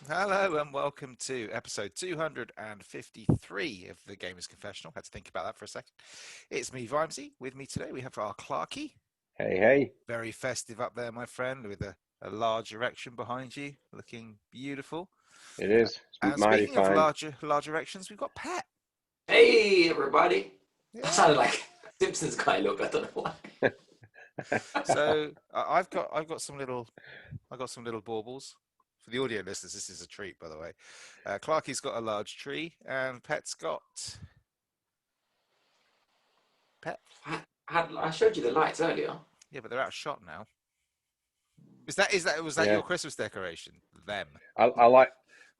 Hello and welcome to episode 253 of the Gamers Confessional. Had to think about that for a second. It's me, Vimesy. With me today we have our Clarky. Hey, hey. Very festive up there, my friend, with a large erection behind you, looking beautiful. It is. It's And mighty speaking of fine. large erections, we've got Pat. Hey everybody! That Yeah. sounded like Simpsons guy look. I don't know why. So I've got some little baubles. For the audio listeners, this is a treat, by the way. Clarky's got a large tree, and Pet's got Pet. I showed you the lights earlier. Yeah, but they're out of shot now. Was that Yeah. your Christmas decoration? Them. I like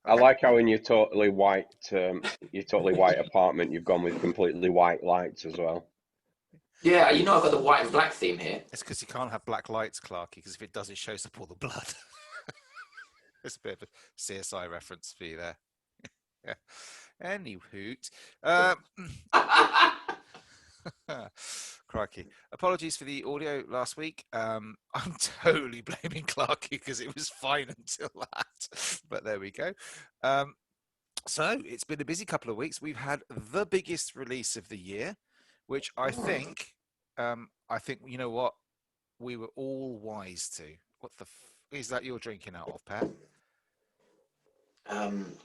I Okay. like how in your totally white apartment you've gone with completely white lights as well. Yeah, you know I've got the white and black theme here. It's because you can't have black lights, Clarky, because if it does, it shows up all the blood. It's a bit of a CSI reference for you there. Yeah. Any hoot. Crikey. Apologies for the audio last week. I'm totally blaming Clarky because it was fine until that. But there we go. So it's been a busy couple of weeks. We've had the biggest release of the year, which I think you know what we were all wise to. What the is that you're drinking out of, Pat?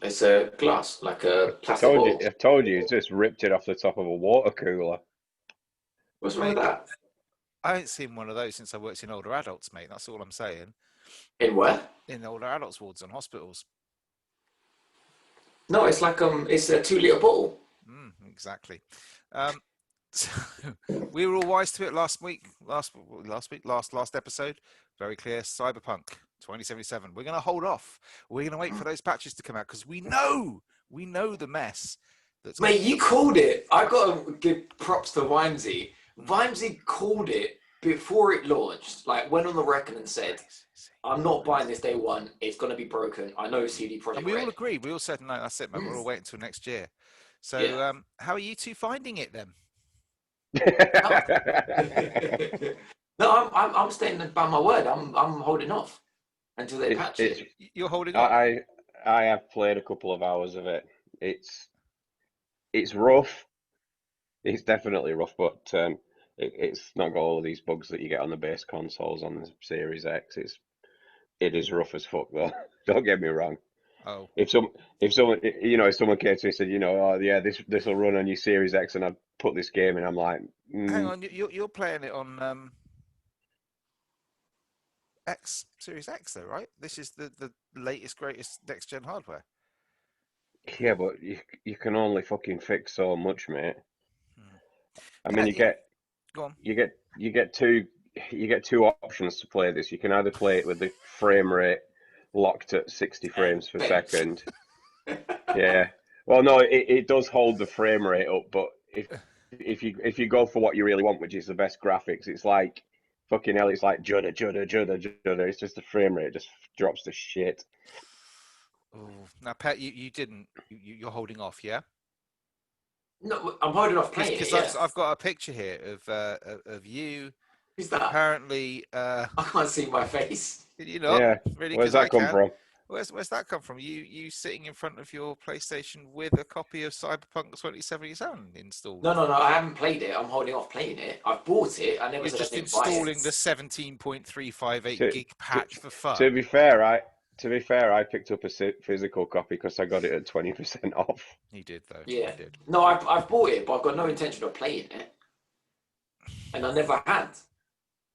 It's a glass, like a plastic Told you, bottle. I've told you, it's just ripped it off the top of a water cooler. What's wrong Mate, with that? I ain't seen one of those since I worked in older adults, mate. That's all I'm saying. In where? In older adults wards and hospitals. No, it's like it's a 2 litre bottle. Exactly. So we were all wise to it last episode. Very clear. Cyberpunk 2077. We're going to hold off. We're going to wait for those patches to come out because we know the mess that's. Mate, you called it. I got to give props to Vimesy. Vimesy called it before it launched. Like went on the record and said, "I'm not buying this day one. It's going to be broken. I know CD Projekt And we all Red." agreed. We all said, no, that's it, mate. We're all waiting until next year. So, Yeah. how are you two finding it then? No, I'm staying by my word. I'm holding off until they it's patch it's it. You're holding off. I have played a couple of hours of it. It's rough. It's definitely rough, but it's not got all of these bugs that you get on the base consoles on the Series X. It is rough as fuck though. Don't get me wrong. Oh, If some if someone if someone came to me and said, oh yeah, this will run on your Series X, and I'd put this game in, I'm like, hang on. You're playing it on Series X, though, right? This is the latest, greatest next gen hardware. yeah, but you can only fucking fix so much, mate. Hmm. I Yeah, mean, go on. you get two options to play this. You can either play it with the frame rate locked at 60 And frames per bent. second. Yeah. Well, no, it does hold the frame rate up, but if you go for what you really want, which is the best graphics, it's like fucking hell. It's like judder, judder, judder, judder. It's just the frame rate just drops to shit. Oh, now, Pat, you didn't. You're holding off, yeah? No, I'm holding off playing it. Because Yeah. I've got a picture here of you. Who's that? Apparently, I can't see my face. you not Yeah. really Where's because I that come can. from? Where's that come from? You sitting in front of your PlayStation with a copy of Cyberpunk 2077 installed. No, I haven't played it. I'm holding off playing it. I've bought it. I never You're said I just didn't buy it. installing the 17.358 To gig to patch for to fun. be fair, I picked up a physical copy because I got it at 20% off. You did though. Yeah. You did. No, I've bought it, but I've got no intention of playing it, and I never had.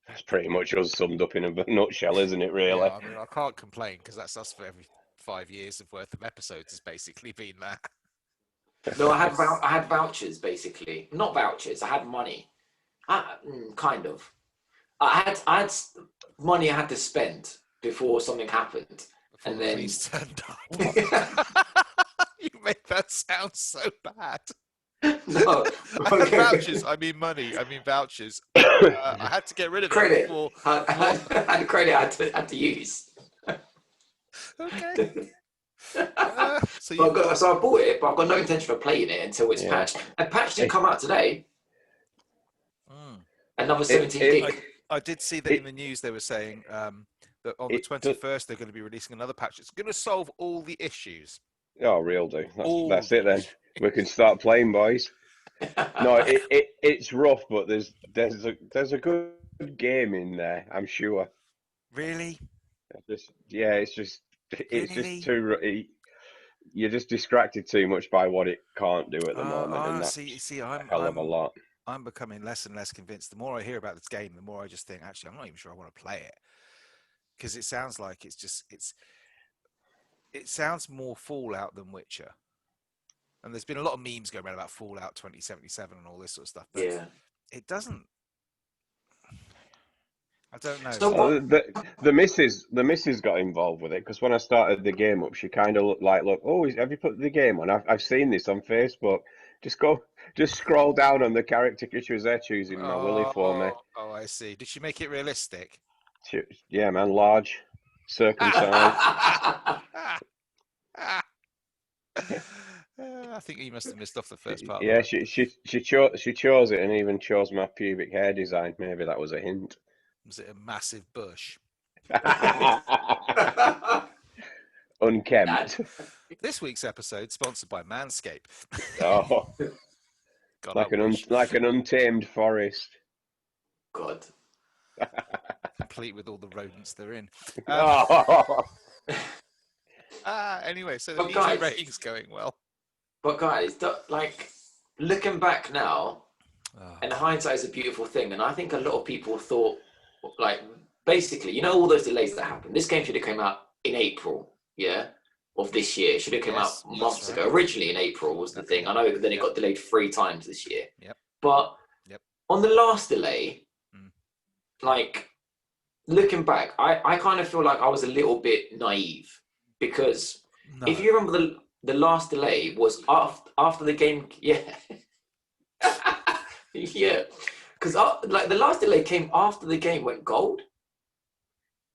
That's pretty much us summed up in a nutshell, isn't it, really? Yeah, I mean, I can't complain because that's us for every 5 years of worth of episodes has basically been that. No, I had vouchers basically. Not vouchers. I had money. Kind of. I had money I had to spend before something happened, Before and the then police turned up. You make that sound so bad. no I had vouchers. I mean money. I mean vouchers. I had to get rid of it credit. before. I had credit I had to use. Okay. So you. So I bought it, but I've got no intention of playing it until it's Yeah. patched. And patch did It, come out today. Mm. Another it, 17 it, I gig. I did see that in it, the news they were saying that on the It 21st they're going to be releasing another patch. It's going to solve all the issues. Oh, real do. All That's the it then. We can start playing, boys. No, it's rough, but there's a good game in there, I'm sure. Really, It's just really. too. You're just distracted too much by what it can't do at the moment, and that's See, a hell of a lot. I'm becoming less and less convinced. The more I hear about this game, the more I just think, actually, I'm not even sure I want to play it because it sounds like it sounds more Fallout than Witcher. And there's been a lot of memes going around about Fallout 2077 and all this sort of stuff, but Yeah. it doesn't. I don't know. So what? The missus got involved with it because when I started the game up, she kind of looked like, look, oh, have you put the game on? I've seen this on Facebook. Just scroll down on the character because she was there choosing my Willy for me. Oh, I see. Did she make it realistic? She, yeah, man, large, circumcised. I think you must have missed off the first part of Yeah, that. she chose it and even chose my pubic hair design. Maybe that was a hint. Was it a massive bush? Dad. Unkempt. This week's episode sponsored by Manscaped. Oh, God, I wish. like an untamed forest. God. Complete with all the rodents they're in. Oh. Anyway, so the But PG guys- rating's going well. But guys, like looking back now, Oh, and hindsight is a beautiful thing. And I think a lot of people thought, like, basically, you know, all those delays that happened. This game should have come out in April, yeah, of this year. It should have come Yes, out months that's ago. right. Originally in April was the thing. I know then it Yep. got delayed 3 times this year. Yep. But Yep. on the last delay, Mm. like looking back, I kind of feel like I was a little bit naive because no. if you remember the last delay was after the game, yeah. Yeah, because like the last delay came after the game went gold.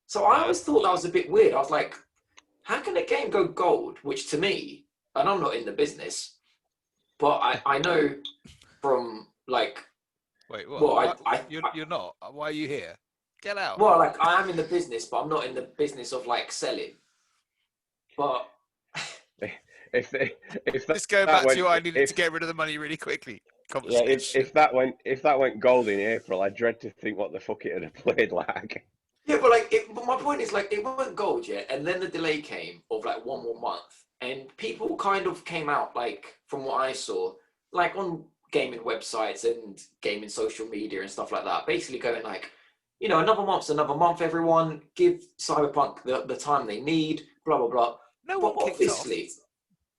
So I Yeah. always thought that was a bit weird. I was like, how can a game go gold? Which to me, and I'm not in the business, but I know from like, Wait, what? well, You're not? Why are you here? Get out. well, like I am in the business, but I'm not in the business of like selling. But If Let's go that back went, to I needed if, to get rid of the money really quickly. yeah, Conversation. if that went gold in April, I dread to think what the fuck it would have played like. yeah, but like, but my point is like it went gold, yeah, and then the delay came of like one more month, and people kind of came out like from what I saw, like on gaming websites and gaming social media and stuff like that, basically going like, you know, another month's another month. Everyone give Cyberpunk the time they need. Blah blah blah. No But one kicked off. obviously,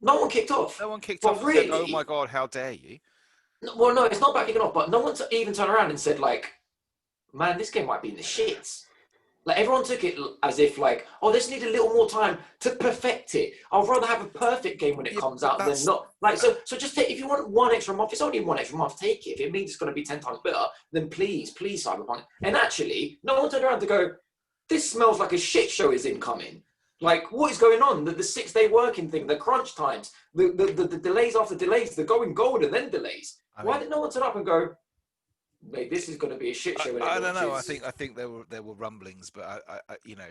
no one kicked off. No one kicked But off and said, "Oh really, my god, how dare you!" well, no, it's not about kicking off. But no one even turned around and said like, man, this game might be in the shits. Like everyone took it as if like, oh, this need a little more time to perfect it. I'd rather have a perfect game when it Yeah, comes but out than not. Like so just take if you want one extra month, it's only one extra month. Take it. If it means it's going to be 10 times better, then please, Cyberpunk. And actually, no one turned around to go, this smells like a shit show is incoming. Like what is going on? The 6-day working thing, the crunch times, the delays after delays, the going gold and then delays. Why did no one turn up and go, mate, this is going to be a shit show? I don't know. I think there were rumblings, but I you know,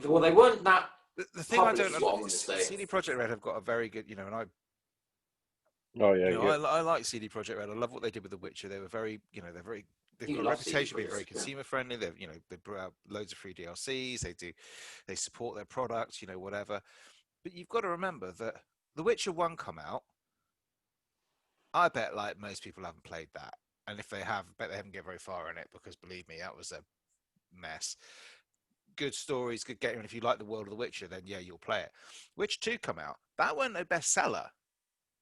well, they weren't that. the thing I Public don't is what I'm gonna say. CD Projekt Red have got a very good, you know, and Oh yeah, I like CD Projekt Red. I love what they did with The Witcher. They were very, you know, they've You got a love reputation CD of being very Projekt, yeah. consumer friendly. They've, you know, they brought out loads of free DLCs. They support their products, you know, whatever. But you've got to remember that The Witcher 1 come out. I bet like most people haven't played that. And if they have, I bet they haven't get very far in it because believe me, that was a mess. Good stories, good game. And if you like the world of The Witcher, then yeah, you'll play it. Witcher 2 come out. That wasn't a bestseller.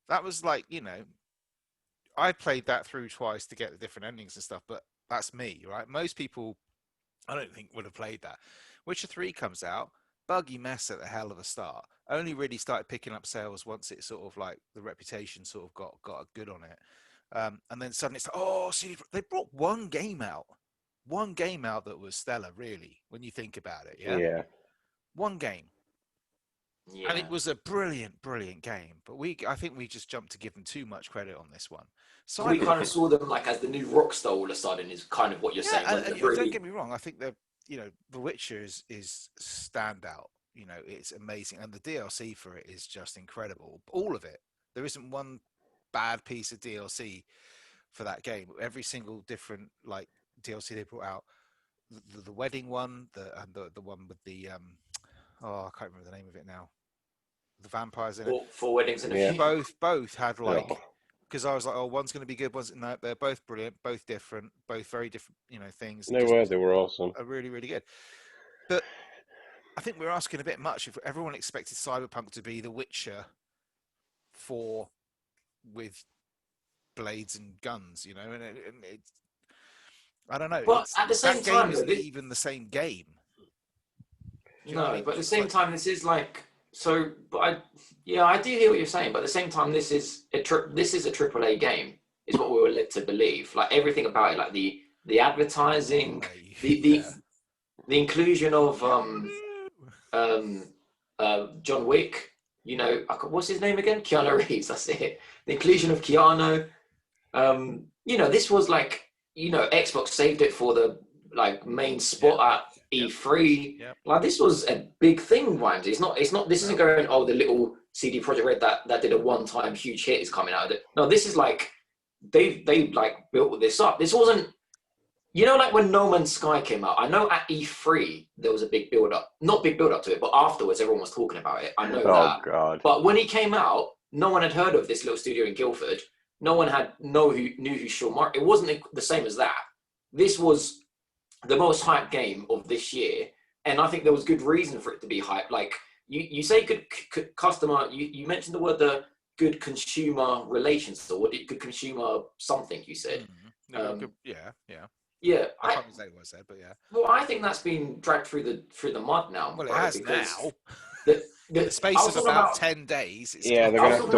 That was like, you know, I played that through twice to get the different endings and stuff, but that's me, right? Most people, I don't think, would have played that. Witcher 3 comes out, buggy mess at the hell of a start. Only really started picking up sales once it sort of like the reputation sort of got a good on it. And then suddenly it's like, oh, see, they brought one game out that was stellar, really, when you think about it. Yeah. yeah. One game. Yeah. And it was a brilliant, brilliant game. But I think we just jumped to give them too much credit on this one. So we kind of saw them like as the new Rockstar all of a sudden is kind of what you're saying. And Really... don't get me wrong. I think The Witcher is standout. It's amazing, and the DLC for it is just incredible. All of it. There isn't one bad piece of DLC for that game. Every single different like DLC they brought out, the wedding one, the one with the I can't remember the name of it now. The vampires in it. Four weddings and a Yeah. few. Both had Oh, because I was like, oh, one's going to be good, one's no. They're both brilliant, both different, both very different, things. they were. They were awesome. Are really, really good. But I think we're asking a bit much if everyone expected Cyberpunk to be The Witcher 4 with blades and guns, and it's I don't know. But at the same that time, game isn't even the same game. Do you know what I no, mean? but at the It's same like, time, this is like so. But I do hear what you're saying. But at the same time, this is a triple A game, is what we were led to believe. Like everything about it, like the advertising, the the inclusion of um John Wick. What's his name again? Keanu Reeves. That's it. The inclusion of Keanu. This was like Xbox saved it for the like main spot at E3. Yep. Like this was a big thing, Wimes. It's not. This isn't going. Oh, the little CD Projekt Red that did a one-time huge hit is coming out of it. No, this is like they like built this up. This wasn't. Like when No Man's Sky came out, I know at E3 there was a big build up. Not big build up to it, but afterwards everyone was talking about it. I know that. God. But when he came out, no one had heard of this little studio in Guildford. No one knew who Sean Mark. It wasn't the same as that. This was the most hyped game of this year, and I think there was good reason for it to be hyped. Like you say, good customer. You mentioned the word the good consumer relations, or good consumer something. You said, yeah. I can't say what I said, but yeah. Well, I think that's been dragged through the mud now. Well, it has now. The, In the space of about 10 days. Yeah, they're gonna have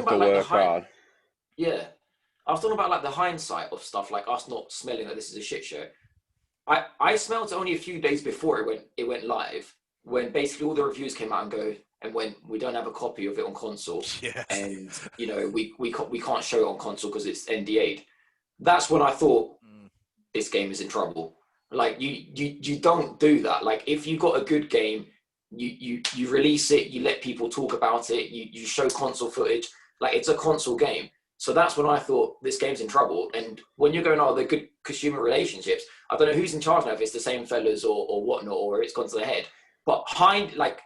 to work hard. Yeah, I was talking about like the hindsight of stuff, like us not smelling that this is a shit show. I smelled it only a few days before it went live, when basically all the reviews came out and when we don't have a copy of it on console, and we can't show it on console because it's NDA'd. That's when I thought this game is in trouble. Like you don't do that. Like if you got a good game, you release it, you let people talk about it, you show console footage. Like it's a console game. So that's when I thought this game's in trouble. And when you're going, the good consumer relationships, I don't know who's in charge now, if it's the same fellas or whatnot, or it's gone to the head. But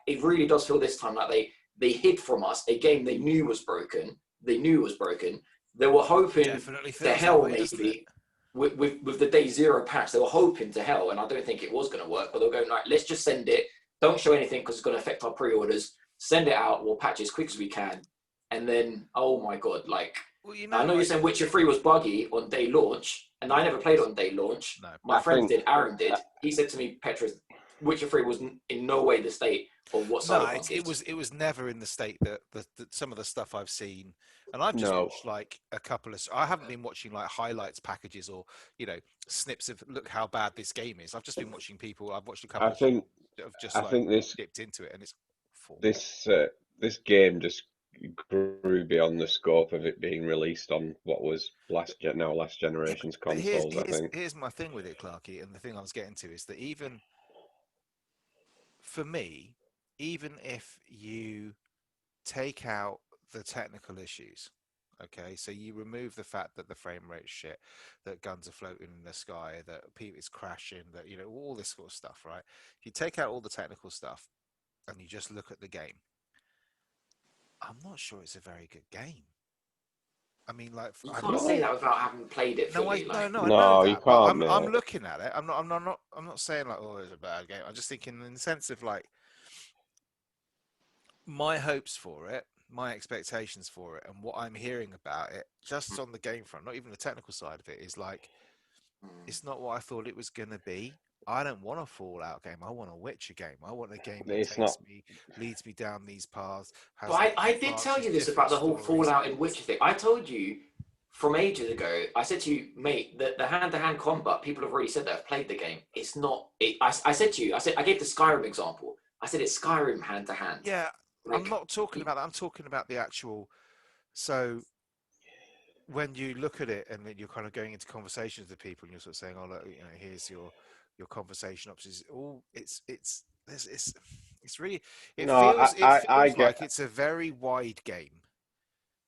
it really does feel this time like they hid from us a game they knew was broken. They were hoping to hell maybe with the day zero patch. They were hoping to hell, and I don't think it was going to work. But they're going, right, let's just send it. Don't show anything because it's going to affect our pre-orders. Send it out. We'll patch it as quick as we can. And then, oh my God, like, I know you're saying Witcher 3 was buggy on day launch, and I never played on day launch. No, my friend did, Aaron did. He said to me, Petra, Witcher 3 was in no way the state of what Cyberpunk is. It was never in the state that some of the stuff I've seen, and I've just watched like a couple of. I haven't been watching like highlights packages or snips of look how bad this game is. I've just been watching people. I've watched a couple. I think this dipped into it, and it's this game just grew beyond the scope of it being released on what was last generation's consoles. I think here's my thing with it, Clarky, and the thing I was getting to is that even for me, even if you take out the technical issues, okay, so you remove the fact that the frame rate's shit, that guns are floating in the sky, that it's crashing, that all this sort of stuff, right? If you take out all the technical stuff and you just look at the game, I'm not sure it's a very good game. I mean, like you can't say that without having played it. No, fully, I know that. You can't. I'm looking at it. I'm not saying like, oh, it's a bad game. I'm just thinking in the sense of like my hopes for it, my expectations for it, and what I'm hearing about it, just on the game front, not even the technical side of it, is like it's not what I thought it was going to be. I don't want a Fallout game. I want a Witcher game. I want a game that leads me down these paths. But I did tell you this about the whole Fallout and Witcher thing. I told you from ages ago. I said to you, mate, the hand-to-hand combat. People have already said that have played the game. It's not. I said to you. I gave the Skyrim example. I said it's Skyrim hand-to-hand. Yeah, like, I'm not talking about that. I'm talking about the actual. So when you look at it and then you're kind of going into conversations with people and you're sort of saying, oh, look, here's your your conversation options. All it's really No, it I feels get. like it's a very wide game,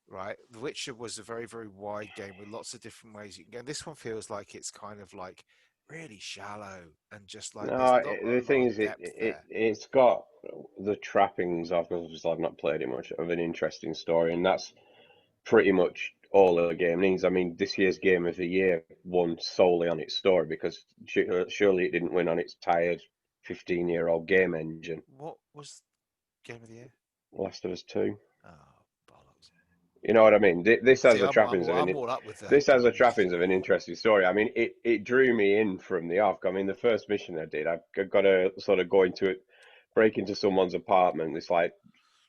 right? The Witcher was a very, very wide game with lots of different ways you can go. This one feels like it's kind of like really shallow and just like there's No, not the a lot thing of is, depth there. it's got the trappings of, because I've not played it much, of an interesting story, and that's pretty much all the game needs. I mean, this year's Game of the Year won solely on its story because surely it didn't win on its tired 15-year-old game engine. What was Game of the Year? Last of Us 2. Oh, bollocks. You know what I mean? This has See, the trappings of I'm an all up with the this has the reviews. trappings of an interesting story. I mean, it drew me in from the off. I mean, the first mission I did, I got to sort of go into it, break into someone's apartment. It's like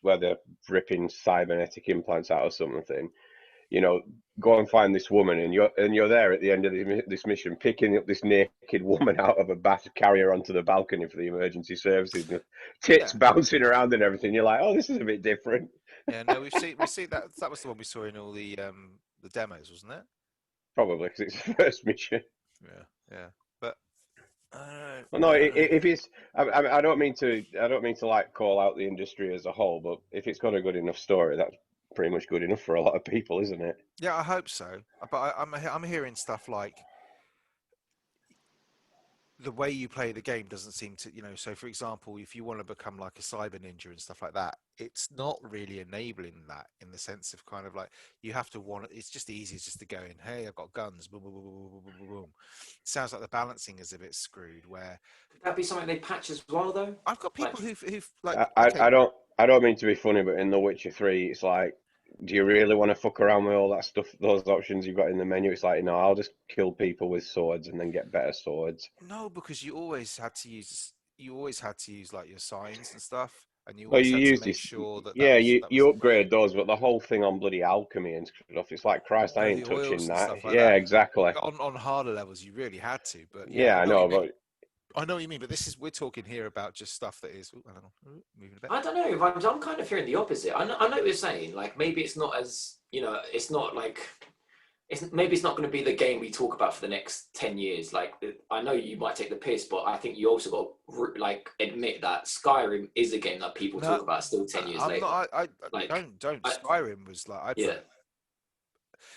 where they're ripping cybernetic implants out or something. You know, go and find this woman, and you're there at the end of this mission, picking up this naked woman out of a bath, carry her onto the balcony for the emergency services, and tits Yeah, bouncing around and everything. You're like, oh, this is a bit different. yeah. No, we see that that was the one we saw in all the demos, wasn't it? Probably because it's the first mission. Yeah, yeah. But uh, Well, no, I don't know. if it's, I I don't mean to like call out the industry as a whole, but if it's got a good enough story, that's pretty much good enough for a lot of people, isn't it? Yeah, I hope so. But I'm hearing stuff like the way you play the game doesn't seem to, so for example, if you want to become like a cyber ninja and stuff like that, it's not really enabling that in the sense of kind of like you have to want it's just easier just to go in, hey, I've got guns, boom, boom, boom, boom, boom, boom, boom, boom. Sounds like the balancing is a bit screwed where Could that be something they patch as well, though? I've got Like, people who've like, okay, I don't mean to be funny, but in The Witcher 3, it's like, do you really want to fuck around with all that stuff, those options you've got in the menu? It's like, no, I'll just kill people with swords and then get better swords. no, because you always had to use like your signs and stuff, and you Well, always you had to use make this, sure that yeah, that was you upgrade those, but the whole thing on bloody alchemy and stuff, it's like, Christ, I no, ain't the touching oils and that. stuff like Yeah, that. exactly. On harder levels, you really had to, but yeah, Yeah, I I know what you know, mean. but I know what you mean, but we're talking here about just stuff that is. Ooh, hang on, moving a bit. I don't know. I'm kind of hearing the opposite. I know what you're saying. Like, maybe it's not as, it's not like maybe it's not going to be the game we talk about for the next 10 years. Like, I know you might take the piss, but I think you also got to like admit that Skyrim is a game that people No, talk about still 10 years I'm later. not. I Like, don't. I, Skyrim was like I yeah. put.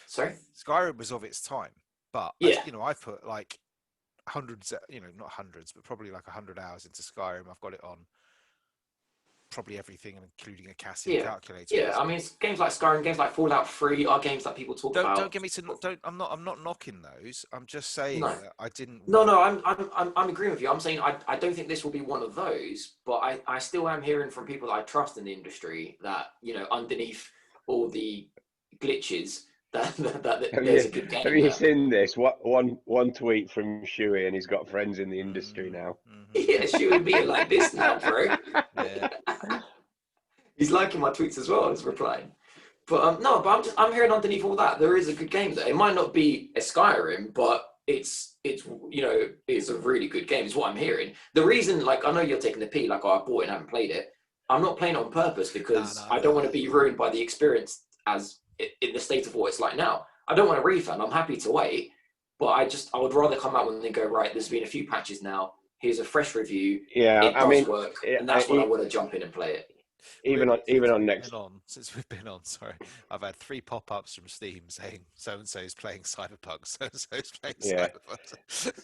Sorry. Skyrim was of its time, but Yeah. I put like hundreds. Not hundreds, but probably like 100 hours into Skyrim. I've got it on probably everything, including a Casio Yeah. calculator at Yeah. this I mean, point. games like Skyrim, games like Fallout 3 are games that people talk Don't about. get me to don't. I'm not knocking those. I'm just saying No. that I didn't No, want. no, I'm agreeing with you. I'm saying I don't think this will be one of those, but I still am hearing from people that I trust in the industry that, underneath all the glitches, that have there's you a good have game you there. seen this? What one tweet from Shuey, and he's got friends in the industry Mm, now. Yeah, she would be like this now, bro. yeah. He's liking my tweets as well as replying. But no, but I'm hearing underneath all that there is a good game there. It might not be a Skyrim, but it's a really good game. Is what I'm hearing. The reason, like, I know you're taking the P, like, oh, I bought it and haven't played it. I'm not playing it on purpose No, because no, I no. don't want to be ruined by the experience as in the state of what it's like now. I don't want a refund. I'm happy to wait, but I would rather come out when they go, right, there's been a few patches now. Here's a fresh review. Yeah, It I does mean, work, and that's when I I want to jump in and play it. Really, even on next. since we've been on, sorry, I've had 3 pop-ups from Steam saying so and so is playing Cyberpunk, so and so is playing Yeah, Cyberpunk.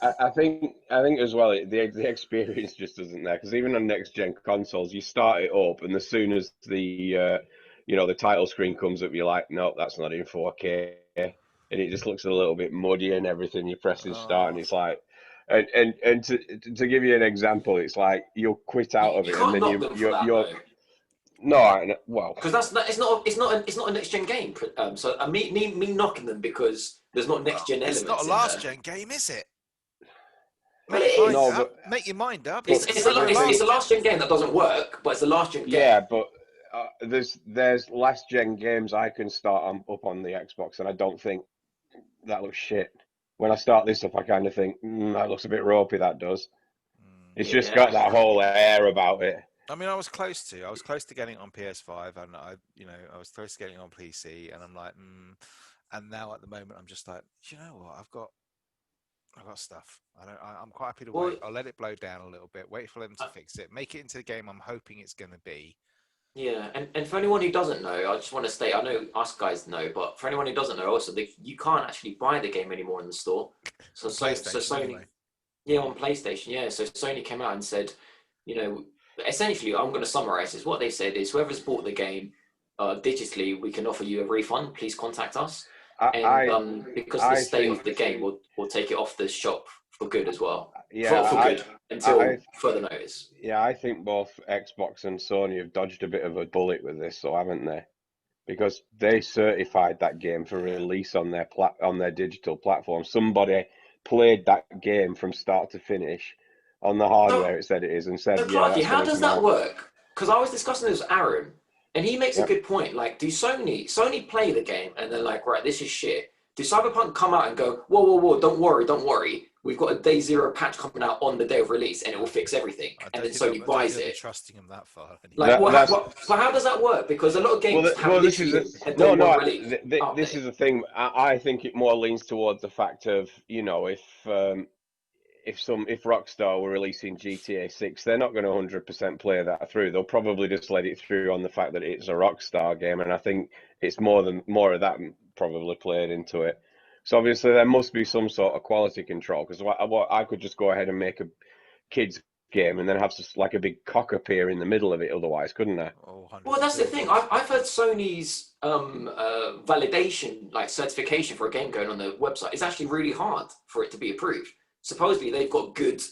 I think as well the experience just isn't there because even on next gen consoles, you start it up, and as soon as the the title screen comes up, you're like, no, that's not in 4K, and it just looks a little bit muddy and everything. You press and start, Oh, and it's like, and to give you an example, it's like you'll quit out of You it, and can't then knock them for that you're though. no, well, Because that's not it's not a next gen game. So me knocking them because there's not next well, gen it's not a elements in last there. gen game, is it? Well, Make it your mind no, up. but Make your mind up. It's It's not a it's a last gen. last gen game that doesn't work, but it's a last gen yeah, game. but there's last gen games I can start up on the Xbox, and I don't think that looks shit. When I start this up, I kind of think that looks a bit ropey. That does. Mm. It's just got Yeah, that whole air about it. I mean, I was close to getting it on PS5, and I was close to getting it on PC, and I'm like, and now at the moment, I'm just like, you know what? I've got stuff. I'm quite happy to Well, wait. I'll let it blow down a little bit. Wait for them to fix it. Make it into the game I'm hoping it's going to be. yeah, and for anyone who doesn't know, I just want to state, I know us guys know, but for anyone who doesn't know, also, you can't actually buy the game anymore in the store. So, On so PlayStation, Sony, anyway. yeah, on PlayStation, yeah. So Sony came out and said, you know, essentially, I'm going to summarize this. What they said is, whoever's bought the game digitally, we can offer you a refund. Please contact us. And I because of the I state think of the game, we'll take it off the shop for good as well. yeah For good until I further notice. yeah I think both Xbox and Sony have dodged a bit of a bullet with this, so haven't they? Because they certified that game for release on their digital platform. Somebody played that game from start to finish on the So, hardware it said it is, and so said, yeah, Clarky, that's how going to does come that out. work? Because I was discussing this with Aaron, and he makes a Yep. good point. Like, do Sony play the game and they're like, right, this is shit. Do Cyberpunk come out and go, whoa, whoa, whoa, don't worry. We've got a day zero patch coming out on the day of release, and it will fix everything. And then Sony I don't buys think they'll be it. trusting them that far. Anyway. Like, That's but how does that work? Because a lot of well, games have this is literally a day no, one release, aren't this they? is the thing. I think it more leans towards the fact of, if Rockstar were releasing GTA 6, they're not going to 100% play that through. They'll probably just let it through on the fact that it's a Rockstar game, and I think it's more of that probably played into it. So obviously there must be some sort of quality control, because I could just go ahead and make a kids game and then have just like a big cock appear in the middle of it otherwise, couldn't I? Oh, Well, that's the thing. 100%. I've heard Sony's validation, like certification for a game going on the website, is actually really hard for it to be approved. Supposedly, they've got good,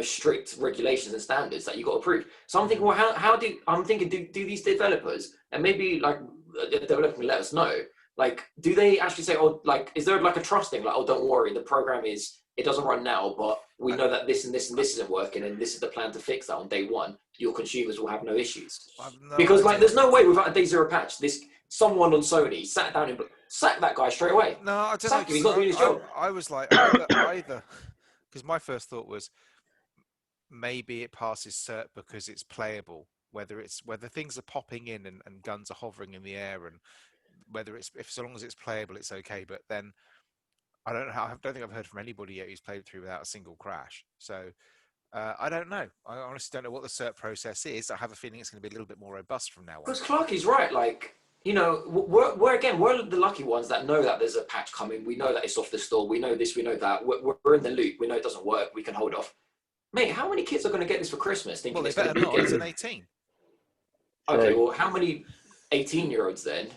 strict regulations and standards that you got to approve. So I'm thinking, well, do these developers, and maybe like the developer can let us know, like, do they actually say, oh, like, is there like a trusting, like, oh, don't worry, the program it doesn't run now, but we know that this and this and this isn't working, and this is the plan to fix that on day one. Your consumers will have no issues. I've no Because like, idea. there's no way without a day zero patch, someone on Sony sat down and sacked that guy straight away. No, I don't Sack him. He's know. not doing his job. I was like either, because my first thought was maybe it passes cert because it's playable. Whether things are popping in and guns are hovering in the air, and whether if so long as it's playable, it's okay. But then I don't think I've heard from anybody yet who's played it through without a single crash. So I don't know. I honestly don't know what the cert process is. I have a feeling it's going to be a little bit more robust from now on. Because Clarky's right. Like, we're the lucky ones that know that there's a patch coming. We know that it's off the store. We know this. We know that. We're in the loop. We know it doesn't work. We can hold off. Mate, how many kids are going to get this for Christmas thinking Well, it's they going better to be not. It's game? an 18. Okay, True. well, how many 18-year-olds then?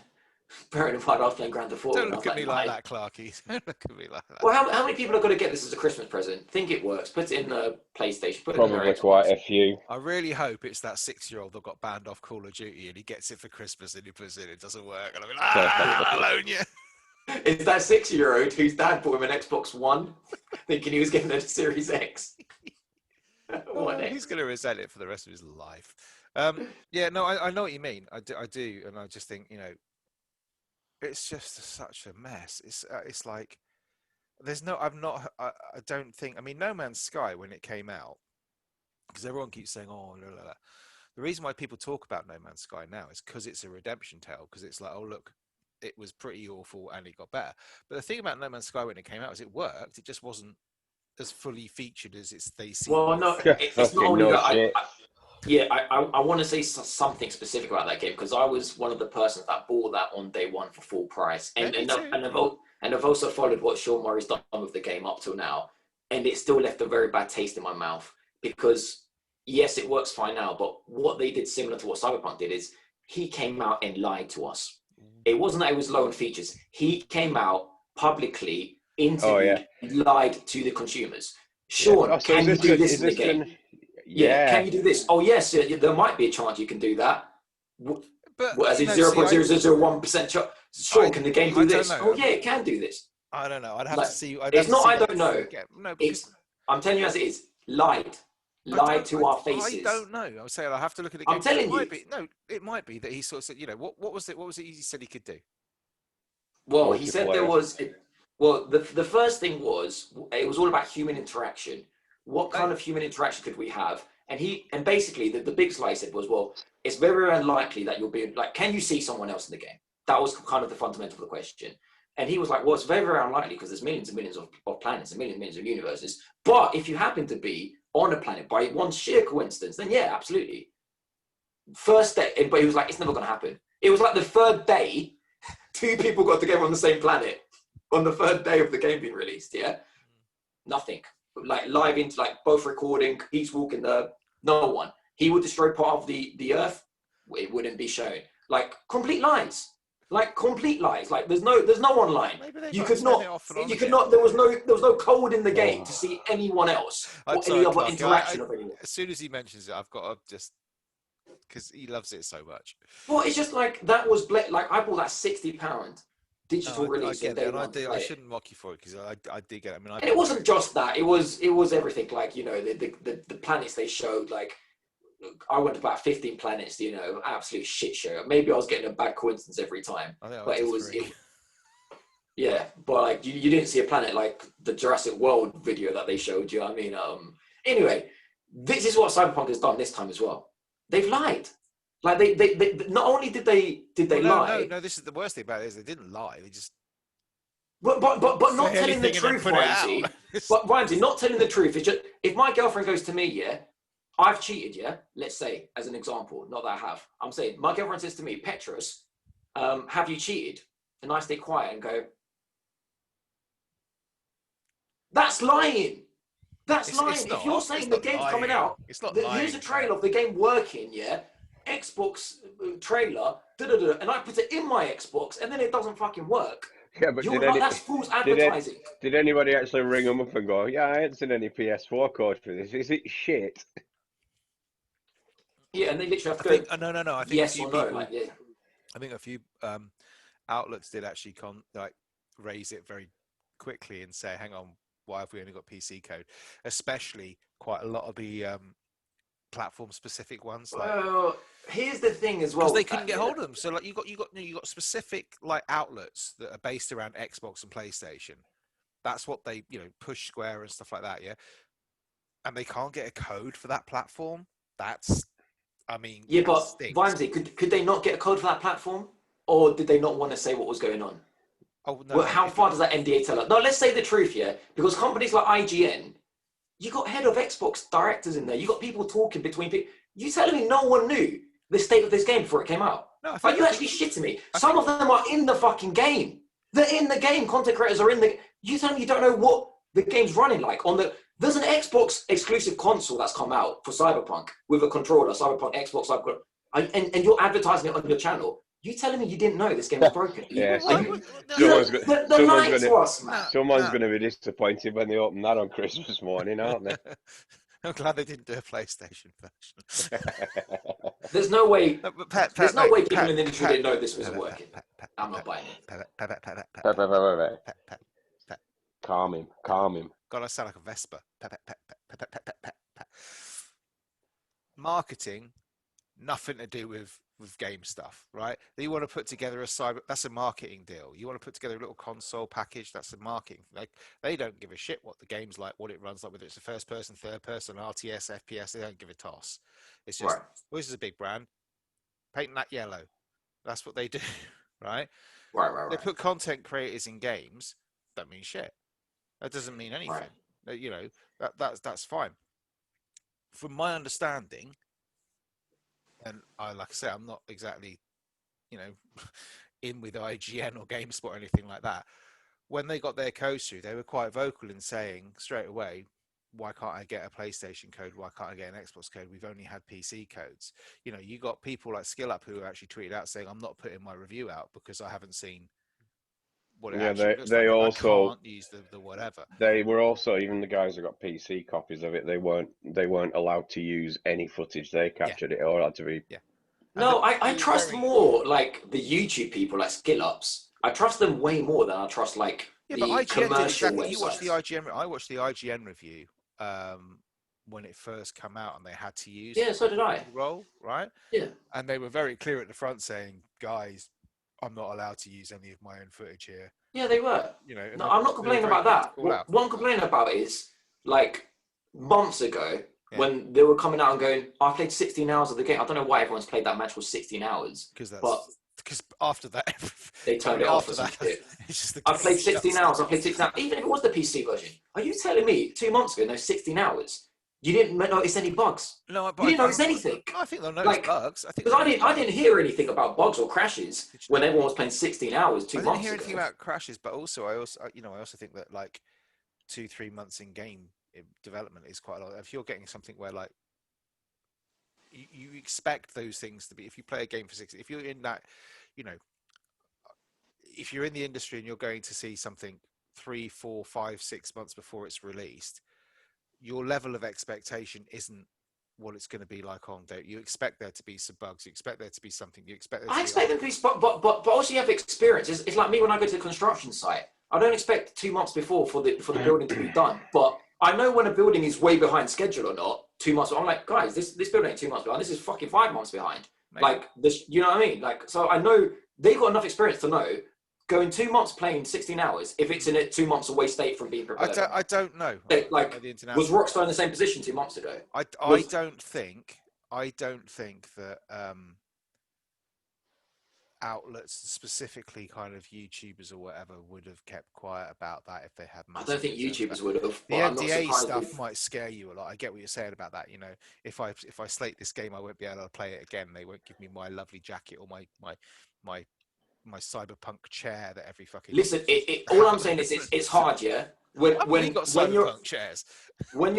Bearing in mind I was playing Grand Theft Auto. Don't when I look was at me like like that, Clarky. Don't look at me like that. Well, how many people are going to get this as a Christmas present? Think it works. Put it in the PlayStation. Put it in their Probably Xbox. quite a few. I really hope it's that 6-year-old that got banned off Call of Duty and he gets it for Christmas and he puts it doesn't work. And I'm like, alone you. It's that 6-year-old whose dad bought him an Xbox One, thinking he was getting a Series X. He's going to resent it for the rest of his life. Yeah, no, I know what you mean. I do, and I just think, it's just such a mess. It's like I don't think. I mean, No Man's Sky when it came out, because everyone keeps saying, oh, la, la, la. The reason why people talk about No Man's Sky now is because it's a redemption tale. Because it's like, oh look, it was pretty awful and it got better. But the thing about No Man's Sky when it came out is it worked. It just wasn't as fully featured as they seem. Well, no, it's not only that. I want to say something specific about that game because I was one of the persons that bought that on day one for full price, and I've also followed what Sean Murray's done with the game up till now, and it still left a very bad taste in my mouth because yes, it works fine now, but what they did similar to what Cyberpunk did is he came out and lied to us. It wasn't that it was low on features. He came out publicly, interviewed, lied to the consumers. Sean, can you do this in the game? Yeah, can you do this? Oh, yes, there might be a chance you can do that. But as in 0.0001% chance. Sean, can the game do this? Oh, yeah, it can do this. I don't know. I'd have to see. It's not. I don't know. No, because I'm telling you as it is. Lied to our faces. I don't know. I would say I have to look at it. I'm telling you. It might be that he sort of said. What was it? What was it? He said he could do. Well, he said there was. Well, the first thing was it was all about human interaction. What kind of human interaction could we have? And basically the big lie said was, well, it's very unlikely that you'll be like, can you see someone else in the game? That was kind of the fundamental of the question. And he was like, well, it's very, very unlikely because there's millions and millions of planets and millions of universes. But if you happen to be on a planet by one sheer coincidence, then yeah, absolutely. First day, but he was like, it's never going to happen. It was like the third day, 2 people got together on the same planet on the third day of the game being released. Yeah, nothing. Like live into like both recording, he's walking the no one. He would destroy part of the Earth. It wouldn't be shown. Like complete lies. Like complete lies. Like there's no online. You could not. You could not. There was no code in the game to see anyone else or any other interaction of anyone. As soon as he mentions it, I've got to just because he loves it so much. Well, it's just like that was like I bought that £60 digital release. I get it, I shouldn't mock you for it because I did get it. I mean, and it wasn't just that. It was everything. Like the planets they showed. Like I went to about 15 planets. Absolute shit show. Maybe I was getting a bad coincidence every time, but it was. Yeah, but like you didn't see a planet like the Jurassic World video that they showed you. I mean, anyway, this is what Cyberpunk has done this time as well. They've lied. Like they not only did they lie. No, this is the worst thing about it is they didn't lie. They just. But not telling the truth, Ramsey. But Ramsey, not telling the truth. It's just if my girlfriend goes to me, yeah, I've cheated, yeah. Let's say as an example, not that I have. I'm saying my girlfriend says to me, Petrus, have you cheated? And I stay quiet and go, that's lying. That's lying. If you're saying the game's coming out, it's not here's a trailer of the game working, yeah. Xbox trailer, and I put it in my Xbox, and then it doesn't fucking work. Yeah, but that's false advertising. Did anybody actually ring them up and go, yeah, I ain't seen any PS4 code for this. Is it shit? Yeah, and they literally have to go. No. I think yes or no. Like, yeah. I think a few outlets did actually raise it very quickly and say, hang on, why have we only got PC code? Especially quite a lot of the platform specific ones. Well, here's the thing as well. Because they couldn't get hold of them. So like you got specific like outlets that are based around Xbox and PlayStation. That's what they push Square and stuff like that. Yeah, and they can't get a code for that platform. That's, I mean, yeah, but Vimesy, could they not get a code for that platform, or did they not want to say what was going on? Oh no. Well, how far does that NDA tell us? No, let's say the truth, yeah, because companies like IGN. You got head of Xbox directors in there. You got people talking between people. You telling me no one knew the state of this game before it came out? No, are you actually shitting me? Some of them are in the fucking game. They're in the game. Content creators are in the. You telling me you don't know what the game's running like on the? There's an Xbox exclusive console that's come out for Cyberpunk with a controller. Cyberpunk Xbox, and you're advertising it on your channel. You telling me you didn't know this game was broken? Yeah, someone's going to be disappointed when they open that on Christmas morning, aren't they? I'm glad they didn't do a PlayStation version. There's no way. There's no way people in the industry didn't know this wasn't working. I'm not buying it. Calm him. God, I sound like a Vespa. Marketing, nothing to do with game stuff, right? You want to put together that's a marketing deal. You want to put together a little console package, that's a marketing. Like they don't give a shit what the game's like, what it runs like, whether it's a first person, third person, RTS, FPS, they don't give a toss. It's just, well, this is a big brand. Paint that yellow. That's what they do, right? Right. They put content creators in games, don't mean shit. That doesn't mean anything. Right. That's fine. From my understanding, and like I say, I'm not exactly, in with IGN or GameSpot or anything like that. When they got their codes through, they were quite vocal in saying straight away, why can't I get a PlayStation code? Why can't I get an Xbox code? We've only had PC codes. You got people like SkillUp who actually tweeted out saying, I'm not putting my review out because I haven't seen what it actually looks like. Also, I can't use the whatever. They were also, even the guys who got PC copies of it, they weren't allowed to use any footage they captured. It all had to be. Yeah. No, I trust more like the YouTube people, like SkillUps. I trust them way more than I trust like the commercial websites. You watch the IGN. I watched the IGN review when it first came out, and they had to use. Yeah, so did I. Roll, right? Yeah. And they were very clear at the front saying, guys, I'm not allowed to use any of my own footage here. Yeah, they were. No, I'm not complaining about that. What I'm complaining about is like months ago when they were coming out and going, I played 16 hours of the game. I don't know why everyone's played that match for 16 hours. Because because after that, They turned it off or after some that, shit. it's just the I game played 16 shuts hours. I down. played 16 hours. Even if it was the PC version, are you telling me 2 months ago, in those 16 hours, you didn't notice any bugs? No, You didn't notice anything. I think they'll notice Like, bugs. I think because they'll notice I bugs. didn't hear anything about bugs or crashes Did you when not? everyone was playing 16 hours I two didn't months hear ago. anything about crashes, but also I also think that like 2-3 months in game development is quite a lot. If you're getting something where like you expect those things to be, if you play a game for 6, if you're in that, you know, if you're in the industry and you're going to see something 3, 4, 5, 6 months before it's released, your level of expectation isn't what it's going to be like on day. You expect there to be some bugs. You expect there to be something. You expect there to I be. expect them to be, but also you have experience. It's like me when I go to the construction site. I don't expect 2 months before for the building to be done, but I know when a building is way behind schedule or not. 2 months. I'm like, guys, this building ain't 2 months behind. This is fucking 5 months behind. Maybe. Like this, you know what I mean? Like, so I know they've got enough experience to know going 2 months playing 16 hours if it's in it 2 months away state from being prepared. I don't know. Like, know the ins and outs was of it. Rockstar in the same position 2 months ago? I Was- don't think that outlets, specifically kind of YouTubers or whatever, would have kept quiet about that if they had. I don't think concerns about YouTubers would have. the But I'm not NDA surprised stuff if- might scare you a lot. I get what you're saying about that. You know, if I slate this game, I won't be able to play it again. They won't give me my lovely jacket or my cyberpunk chair that every fucking. Listen, all I'm saying is it's hard, yeah. I've really got cyberpunk chairs. When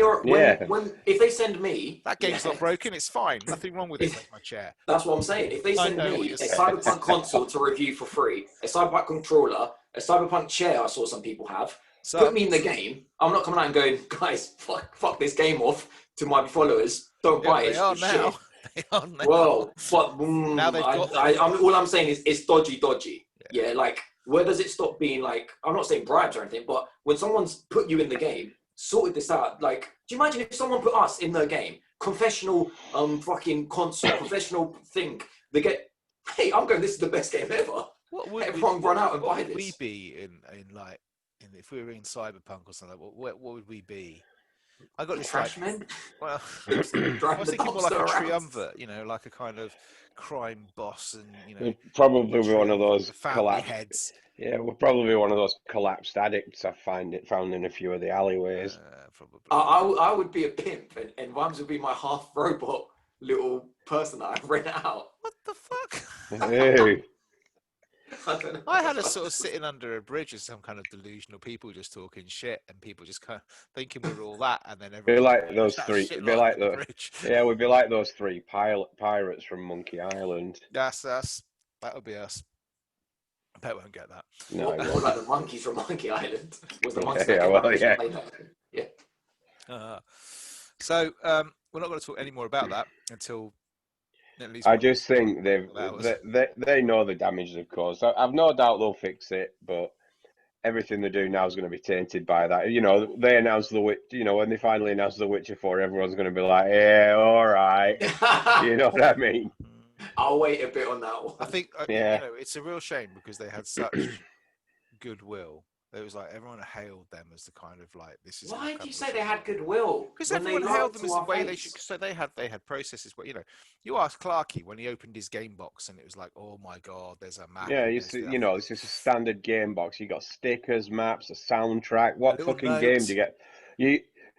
if they send me That game's not broken. It's fine. Nothing wrong with it. Like my chair. That's what I'm saying. If they I send know what me you're a saying. Cyberpunk console to review for free, a Cyberpunk controller, a Cyberpunk chair, I saw some people have. Put me in the game. I'm not coming out and going, guys, fuck this game off to my followers. Don't buy it. They are It's now. shit. They are now. Well, but Now they've got. all I'm saying is it's dodgy. Yeah, like where does it stop being like? I'm not saying bribes or anything, but when someone's put you in the game, sorted this out. Like, do you imagine if someone put us in the game, confessional, fucking console, professional thing? They get, hey, I'm going. This is the best game ever. What would Everyone run out and buy would this. we be if we were in Cyberpunk or something? What would we be? I got this Trash like, men. well, I was Driving the thinking more like a dumpster around. triumvirate, you know, like a kind of crime boss, and you know, We'll probably be one of those the family collapsed. heads. Yeah, we'll probably be one of those collapsed addicts I found in a few of the alleyways. Probably. I would be a pimp, and Vimes would be my half robot little person that I rent out. What the fuck? Hey. I don't know. I had a sort of sitting under a bridge with some kind of delusional people just talking shit, and people just kind of thinking we're all that, and then everyone. Be like those that three. shit Be lot like under the the. bridge. Yeah, we'd be like those three pirates from Monkey Island. That's us. That would be us. I bet we won't get that. No, it What won't. like the monkeys from Monkey Island? Was the monkeys Yeah, that came well, out and yeah. played that? Yeah. So we're not going to talk any more about that until at least. I just think hours. they know the damage they've caused. I've no doubt they'll fix it, but everything they do now is going to be tainted by that. You know, they announced the Witch. You know, when they finally announced the Witcher 4, everyone's going to be like, "Yeah, all right." You know what I mean? I'll wait a bit on that one. I think Yeah. you know, it's a real shame because they had such goodwill. It was like everyone hailed them as the kind of like this is. Why do you say they had goodwill? Because when they everyone hailed lied them to as the our way they face? should. So they had processes where, you know, you asked Clarkey when he opened his game box and it was like, oh my god, there's a map. Yeah, and you there's see, the you know, other. it's just a standard game box. You got stickers, maps, a soundtrack. What Little fucking game notes. do you get?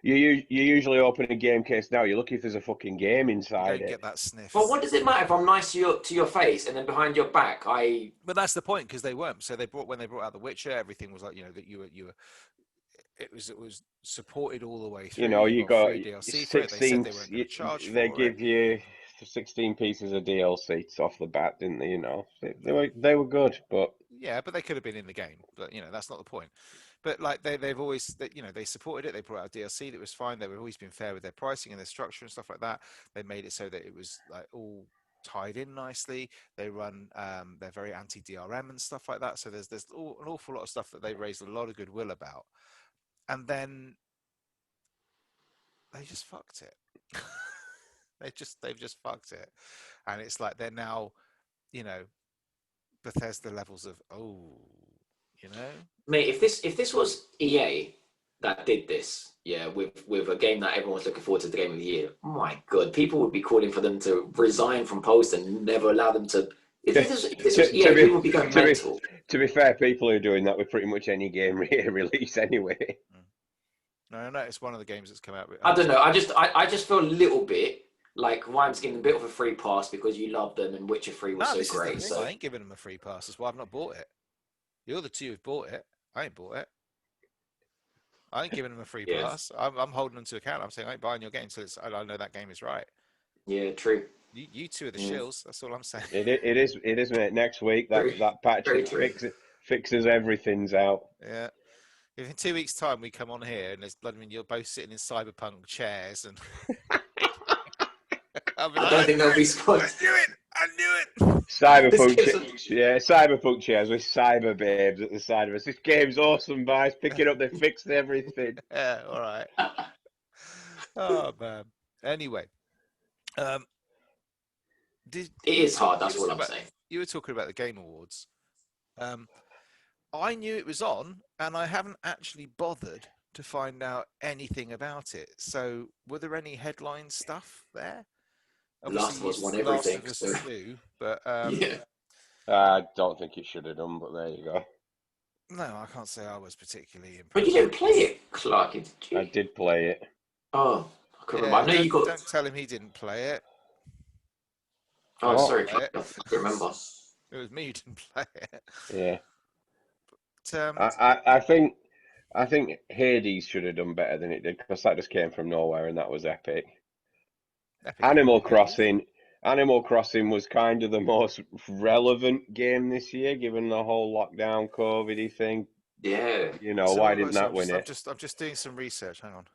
You usually open a game case now. You're lucky if there's a fucking game You inside don't it. get that sniff. But what does it matter if I'm nice to your face and then behind your back But that's the point, because they weren't. So when they brought out The Witcher, everything was like, you know, that you were. It was supported all the way through. You know, you got free DLC for it. They said 16. they weren't going to charge They for give it. you 16 pieces of DLC off the bat, didn't they? You know, they were good, but Yeah, but they could have been in the game. But you know, that's not the point. But like they've always, you know, they supported it. They brought out DLC that was fine. They've always been fair with their pricing and their structure and stuff like that. They made it so that it was like all tied in nicely. They run, they're very anti DRM and stuff like that. So there's an awful lot of stuff that they've raised a lot of goodwill about. And then they just fucked it. they've just fucked it, and it's like they're now, you know, Bethesda levels of you know. Mate, if this was EA that did this, yeah, with a game that everyone's looking forward to, the game of the year, my god, people would be calling for them to resign from post and never allow them to If this was To, EA, to people be would be going to be mental. to be fair, people are doing that with pretty much any game release anyway. No, it's one of the games that's come out with. I don't know. I just feel a little bit like Vime's getting a bit of a free pass because you love them and Witcher 3 was No, so this is the great. thing. So I ain't giving them a free pass. That's why I've not bought it. You're the two who've bought it. I ain't bought it. I ain't giving them a free yeah, pass. I'm holding them to account. I'm saying I ain't buying your game until I know that game is right. yeah, true. You two are the Yeah. shills. That's all I'm saying. It is, mate. Next week True. that patch Very that true. fixes everything's out. Yeah. If in 2 weeks' time we come on here and there's blood, I mean, you're both sitting in cyberpunk chairs and I'll be I like, don't think they'll be I squads. knew it. I knew it. Cyberpunk chairs with cyber babes at the side of us. This game's awesome, guys. Pick it up. They fixed everything. Yeah. All right. Oh man. Anyway, um, It is hard. That's all I'm about, saying. you were talking about the Game Awards. I knew it was on, and I haven't actually bothered to find out anything about it. So, were there any headline stuff there? Last of Obviously, Us won it's Last everything. of Us So 2, but yeah. I don't think it should have done, but there you go. no, I can't say I was particularly But you impressed. didn't play it, Clark, did you? I did play it. Oh, I couldn't Yeah, remember. I know you got. don't tell him he didn't play it. Oh, I didn't sorry, play Clark. it. I couldn't remember. It was me who didn't play it. Yeah. But, I think Hades should have done better than it did because that just came from nowhere and that was epic. Epic Animal Hades. Crossing, Animal Crossing was kind of the most relevant game this year, given the whole lockdown, COVID-y thing. Yeah. You know, So, why didn't that win it? I'm just doing some research. Hang on.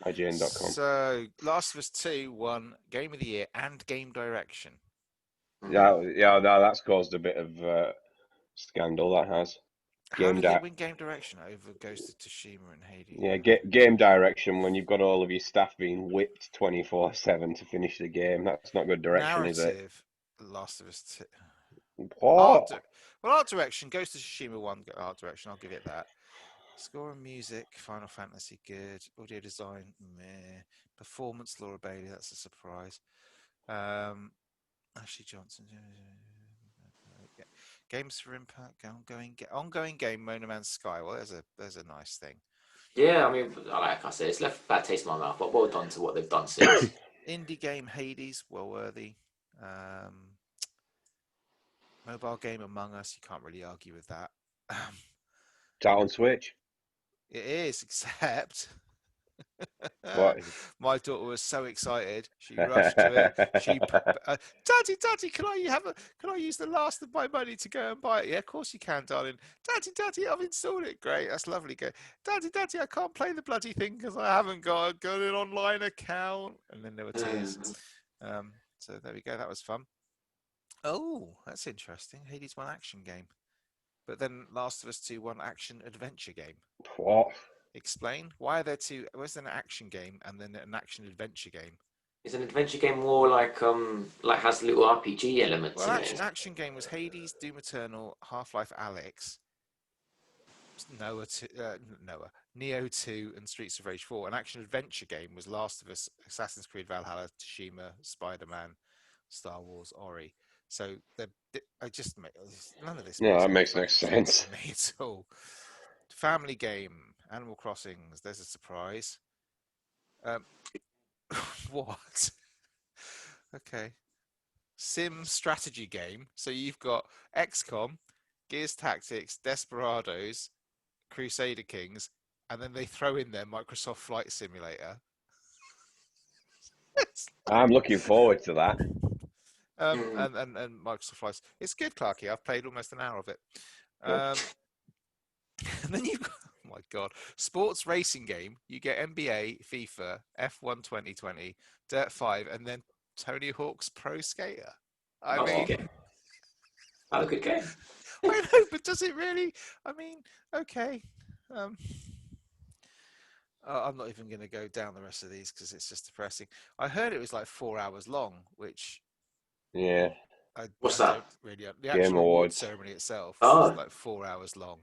IGN.com. So, Last of Us 2 won Game of the Year and Game Direction. Yeah, no, that's caused a bit of scandal. That has How game did it di win Game Direction over Ghost of Tsushima and Hades? yeah game direction when you've got all of your staff being whipped 24/7 to finish the game. That's not good direction, is it? Narrative, Last of Us 2. What? Art direction, Ghost of Tsushima 1 art direction, I'll give it that. Score and music, Final Fantasy, good. Audio design, meh. Performance, Laura Bailey, that's a surprise. Ashley Johnson. Games for Impact, ongoing game, Mona Man's Sky. Well, there's a nice thing. Yeah, I mean, like I said, it's left a bad taste in my mouth, but well done to what they've done since. Indie game Hades, well worthy. Mobile game Among Us, you can't really argue with that. It's out on Switch. It is, except What? my daughter was so excited, she rushed to it. Daddy, can I use the last of my money to go and buy it? Yeah, of course you can, darling. Daddy, I've installed it. Great, that's lovely. Go, Daddy, I can't play the bloody thing because I haven't got an online account. And then there were tears. So there we go. That was fun. Oh, that's interesting. Hades won action game, but then Last of Us 2 won action adventure game. What? Explain why are there two? Where's an action game and then an action adventure game? Is an adventure game more like has little RPG elements Well, in it? action game was Hades, Doom Eternal, Half-Life Alyx, Neo 2, and Streets of Rage 4. An action adventure game was Last of Us, Assassin's Creed Valhalla, Tsushima, Spider-Man, Star Wars, Ori. So none of this. No, that makes makes no sense. to me at all. Family game, Animal Crossings. There's a surprise. What? Okay. Sim strategy game. So you've got XCOM, Gears Tactics, Desperados, Crusader Kings, and then they throw in their Microsoft Flight Simulator. I'm looking forward to that. And Microsoft Flights. It's good, Clarky. I've played almost an hour of it. And then you've got, oh my God, sports racing game. You get NBA, FIFA, F1 2020, Dirt 5, and then Tony Hawk's Pro Skater. I mean, a good game. I know, but does it really? I mean, okay. I'm not even going to go down the rest of these because it's just depressing. I heard it was like 4 hours long, which What's I that? don't really. The Game actual award Awards. ceremony itself Oh. is like 4 hours long,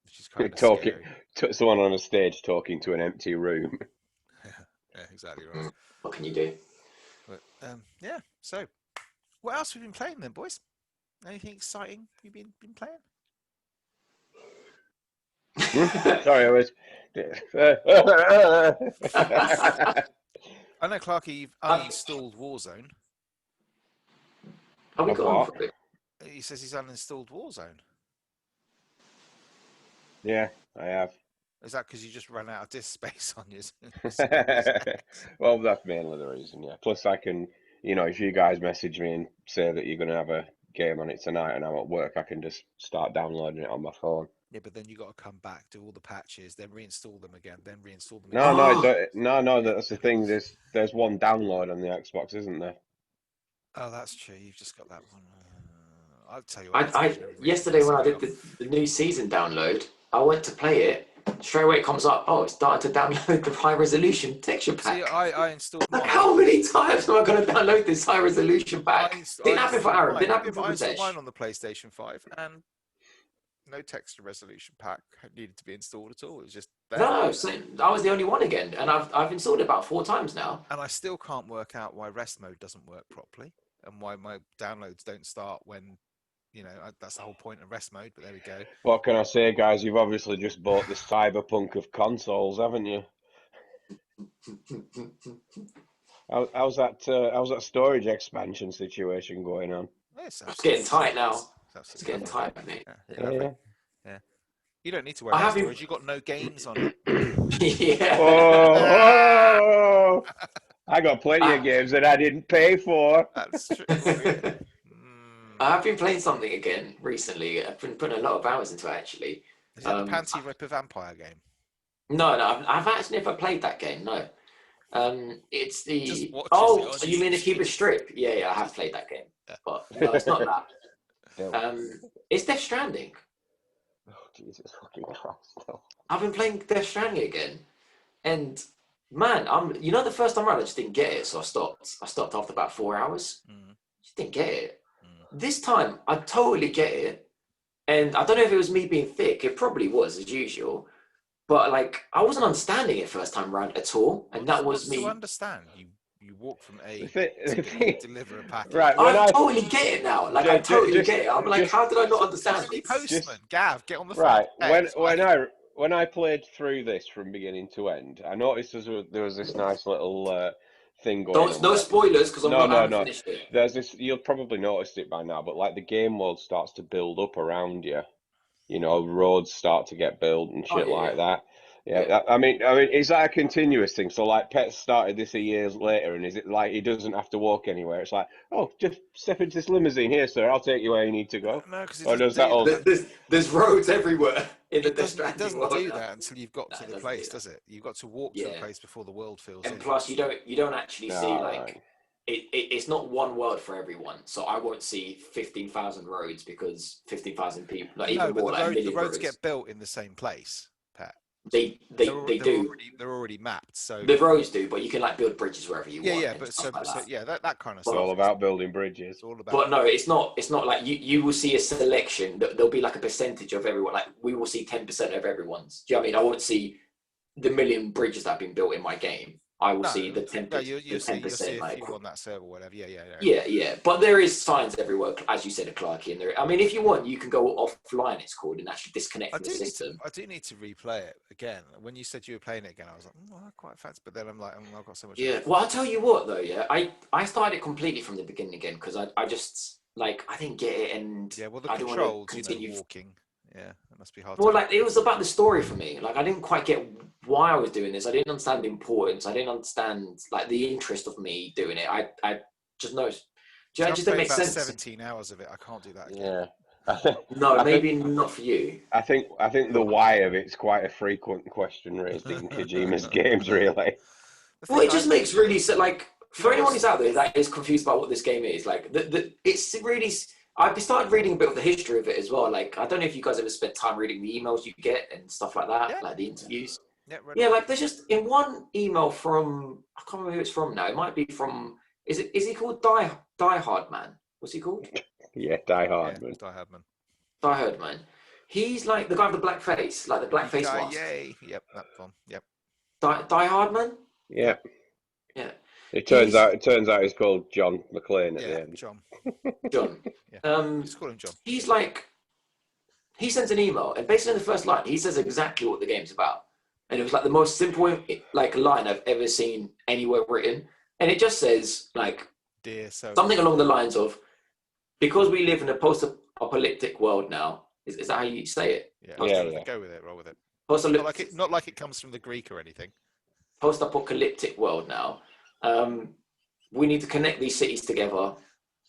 which is kind of Talking, scary. someone on a stage talking to an empty room. Yeah, exactly right. What can you do? But Yeah. So, what else have you been playing then, boys? Anything exciting you've been playing? Sorry, I was. I know, Clarky, you've Have uninstalled Warzone. we Of got on what? for it? He says he's uninstalled Warzone. Yeah, I have. Is that because you just ran out of disk space on your storage? Well, that's mainly the reason, yeah. Plus, I can, if you guys message me and say that you're going to have a game on it tonight and I'm at work, I can just start downloading it on my phone. Yeah, but then you got to come back, do all the patches, then reinstall them again, then reinstall them No, again. no, Oh, no, that's the thing. There's one download on the Xbox, isn't there? Oh, that's true. You've just got that one. I'll tell you what, that's I going to really yesterday piss when I me did off. the new season download, I went to play it. Straight away it comes up. Oh, it's started to download the high resolution texture See, pack. I installed Like, mine. how many times am I going to download this high resolution pack? I Didn't happen for installed Aaron. mine. Didn't Yeah, happen but for I installed Ritesh. mine on the PlayStation 5, and no texture resolution pack needed to be installed at all. It was just there. No, so I was the only one again, and I've installed it about 4 times now. And I still can't work out why rest mode doesn't work properly, and why my downloads don't start when, that's the whole point of rest mode. But there we go. What can I say, guys? You've obviously just bought the Cyberpunk of consoles, haven't you? How's that storage expansion situation going on? It's It's getting absolutely tight lovely. now. It's It's absolutely getting lovely. tight, mate. Yeah, lovely. Yeah. Yeah. You don't need to worry I about have been. storage. You've got no games on it. Yeah. Oh, I got plenty of I, games that I didn't pay for. That's true. Mm. I have been playing something again recently. I've been putting a lot of hours into it, actually. Is it the Um, Panty Ripper Vampire game? no, I've actually never played that game. No. It's Just the. watches it Oh, on you mean the YouTube. Cupid Strip? Yeah, yeah, I have played that game, but no, it's not that. No. It's Death Stranding. Oh, Jesus fucking Christ. No. I've been playing Death Stranding again, and man, the first time around I just didn't get it, so I stopped. I stopped after about 4 hours. Mm, Just didn't get it. mm. This time I totally get it, and I don't know if it was me being thick. It probably was as usual, but like I wasn't understanding it first time around at all, and that was What's to me. understand? You walk from The A thing, to the B, thing, deliver a package. right, when I I totally get it now. Like I totally get it. I'm like, just how did I not Just understand be this? postman. Gav, get on the phone. right, Hey, it's fine. when I played through this from beginning to end, I noticed there was this nice little thing going Don't on no where spoilers because no, I no, haven't no. finished it. There's this. You'll probably noticed it by now, but like the game world starts to build up around you. Roads start to get built and Oh shit yeah, like that. yeah. Yeah, I mean, is that a continuous thing? So like, Pets started this a years later, and is it like he doesn't have to walk anywhere? It's like, oh, just step into this limousine here, sir. I'll take you where you need to go. No, because it Or doesn't does that do all? that. There's roads everywhere in the It Death doesn't. It Stranding doesn't world do now. that until you've got No, to it the doesn't do place, that. does it? You've got to walk to the Yeah, place before the world fills and in. plus you don't actually see All like right. it's not one world for everyone. So I won't see 15,000 roads because 15,000 people, like No, even but more, like a the million roads roads. get built in the same place, Pat. They do. They're already mapped. So The roads do, but you can like build bridges wherever you yeah, want yeah. and But stuff like that. yeah, that kind of It's But stuff all is about building it's bridges. all about. But no, it's not like you will see a selection. There'll be like a percentage of everyone. Like we will see 10% of everyone's. Do you know what I mean? I won't see the million bridges that have been built in my game. I will see the 10 No, the ten you'll see percent a like few on that server, whatever. Yeah, yeah, yeah. yeah. But there is signs everywhere, as you said, a Clarky in there. I mean, if you want, you can go offline. It's called and actually disconnect from the system. I do need to replay it again. When you said you were playing it again, I was like, I quite fancy. But then I'm like, I've got so much. Yeah. Well, I'll tell you what though. Yeah, I started it completely from the beginning again because I just like I didn't get it and Yeah, well, the I don't want to controls, continue. walking. Yeah, it must be hard. Well, like it was about the story for me. Like I didn't quite get why I was doing this. I didn't understand the importance. I didn't understand like the interest of me doing it. I just know. See, It I've just didn't played make about sense. 17 hours of it. I can't do that again. Yeah. I think No, I think maybe not for you. I think the why of it's quite a frequent question raised in Kojima's games, really. The Well, thing it just makes really like you for know anyone what's who's out there that is confused about what this game is. Like it's really. I started reading a bit of the history of it as well. Like I don't know if you guys ever spent time reading the emails you get and stuff like that, yeah, like the interviews. yeah, read Yeah, them. like there's just in one email from I can't remember who it's from now. It might be from is he called Die Hard Man? What's he called? Yeah, Die Yeah, Hard, man. Die Hardman. Die Hard Man. He's like the guy with the black face, like the black face mask. Yay! Yep, that one. Yep. Die Hard Man. Yeah. Yeah. It turns out he's called John McClane at the Yeah, end. John. Yeah, just call him John. He's like, he sends an email, and basically in the first line, he says exactly what the game's about. And it was like the most simple like line I've ever seen anywhere written. And it just says like Dear so something along the lines of, because we live in a post-apocalyptic world now. Is that how you say it? yeah, Yeah. go with it, roll with it. Post-apocalyptic, Not like it comes from the Greek or anything. post-apocalyptic world now. We need to connect these cities together,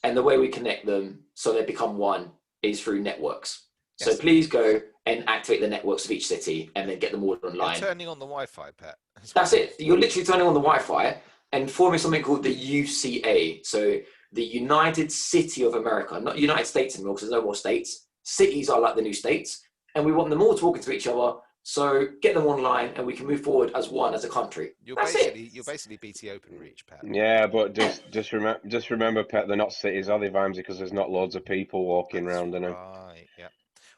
and the way we connect them so they become one is through networks. Yes. So please go and activate the networks of each city and then get them all online. You're turning on the Wi-Fi, Pat. That's it. You're literally turning on the Wi-Fi and forming something called the UCA. So the United City of America, not United States anymore because there's no more states. Cities are like the new states. And we want them all talking to each other. So get them online and we can move forward as one, as a country. You're That's basically BT OpenReach, Pat. Yeah, but just remember, Pet, they're not cities, are they, Vimesy? Because there's not loads of people walking around in them. Right, yeah.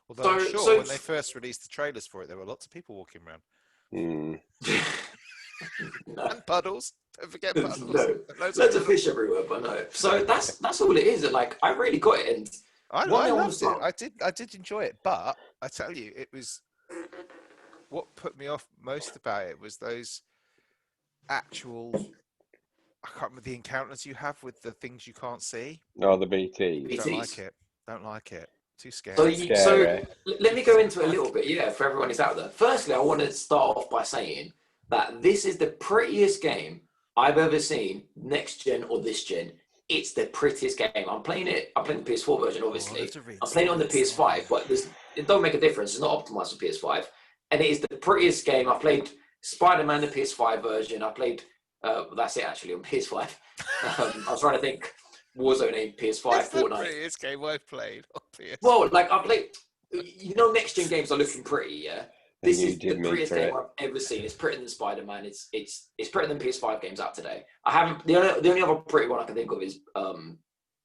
Although I'm sure when they first released the trailers for it, there were lots of people walking around. No. And puddles. Don't forget puddles. No. Loads of fish everywhere, but no. So that's all it is. Like, I really got it. And I loved it. I did enjoy it, but I tell you, it was what put me off most about it was those actual. I can't remember the encounters you have with the things you can't see. Oh, the BT. BTs. Don't like it. Too So, scary. so let me go into it a little bit, for everyone who's out there. Firstly, I want to start off by saying that this is the prettiest game I've ever seen, next gen or this gen. It's the prettiest game. I'm playing the PS4 version, obviously. I'm playing it on the PS5, but it don't make a difference. It's not optimized for PS5. And it is the prettiest game. I played Spider-Man, the PS5 version. I played, that's it actually, on PS5. I was trying to think. Warzone, PS5, It's Fortnite. the prettiest game I've played on PS5. Well, like I played, next gen games are looking pretty, yeah. This is the prettiest game I've ever seen. It's prettier than Spider-Man. It's prettier than PS5 games out today. I haven't. The only other pretty one I can think of is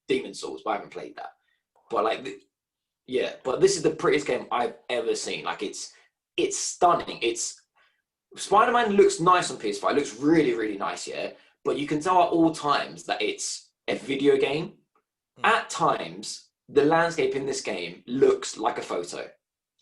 Demon Souls, but I haven't played that. But but this is the prettiest game I've ever seen. Like it's stunning. Spider-Man looks nice on PS5. It looks really, really nice, yeah. But you can tell at all times that it's a video game. At times, the landscape in this game looks like a photo.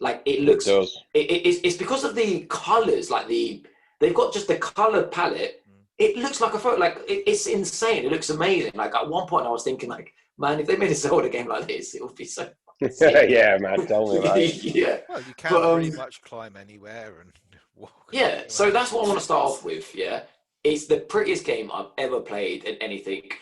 Like it looks. It does. It's because of the colors. Like they've got just the color palette. It looks like a photo. Like it's insane. It looks amazing. Like at one point, I was thinking, like, man, if they made a Zelda game like this, it would be so. Yeah, man, tell me about it. Yeah. Well, you can pretty much climb anywhere and walk. Yeah. So that's what I want to start off with. Yeah. It's the prettiest game I've ever played in anything.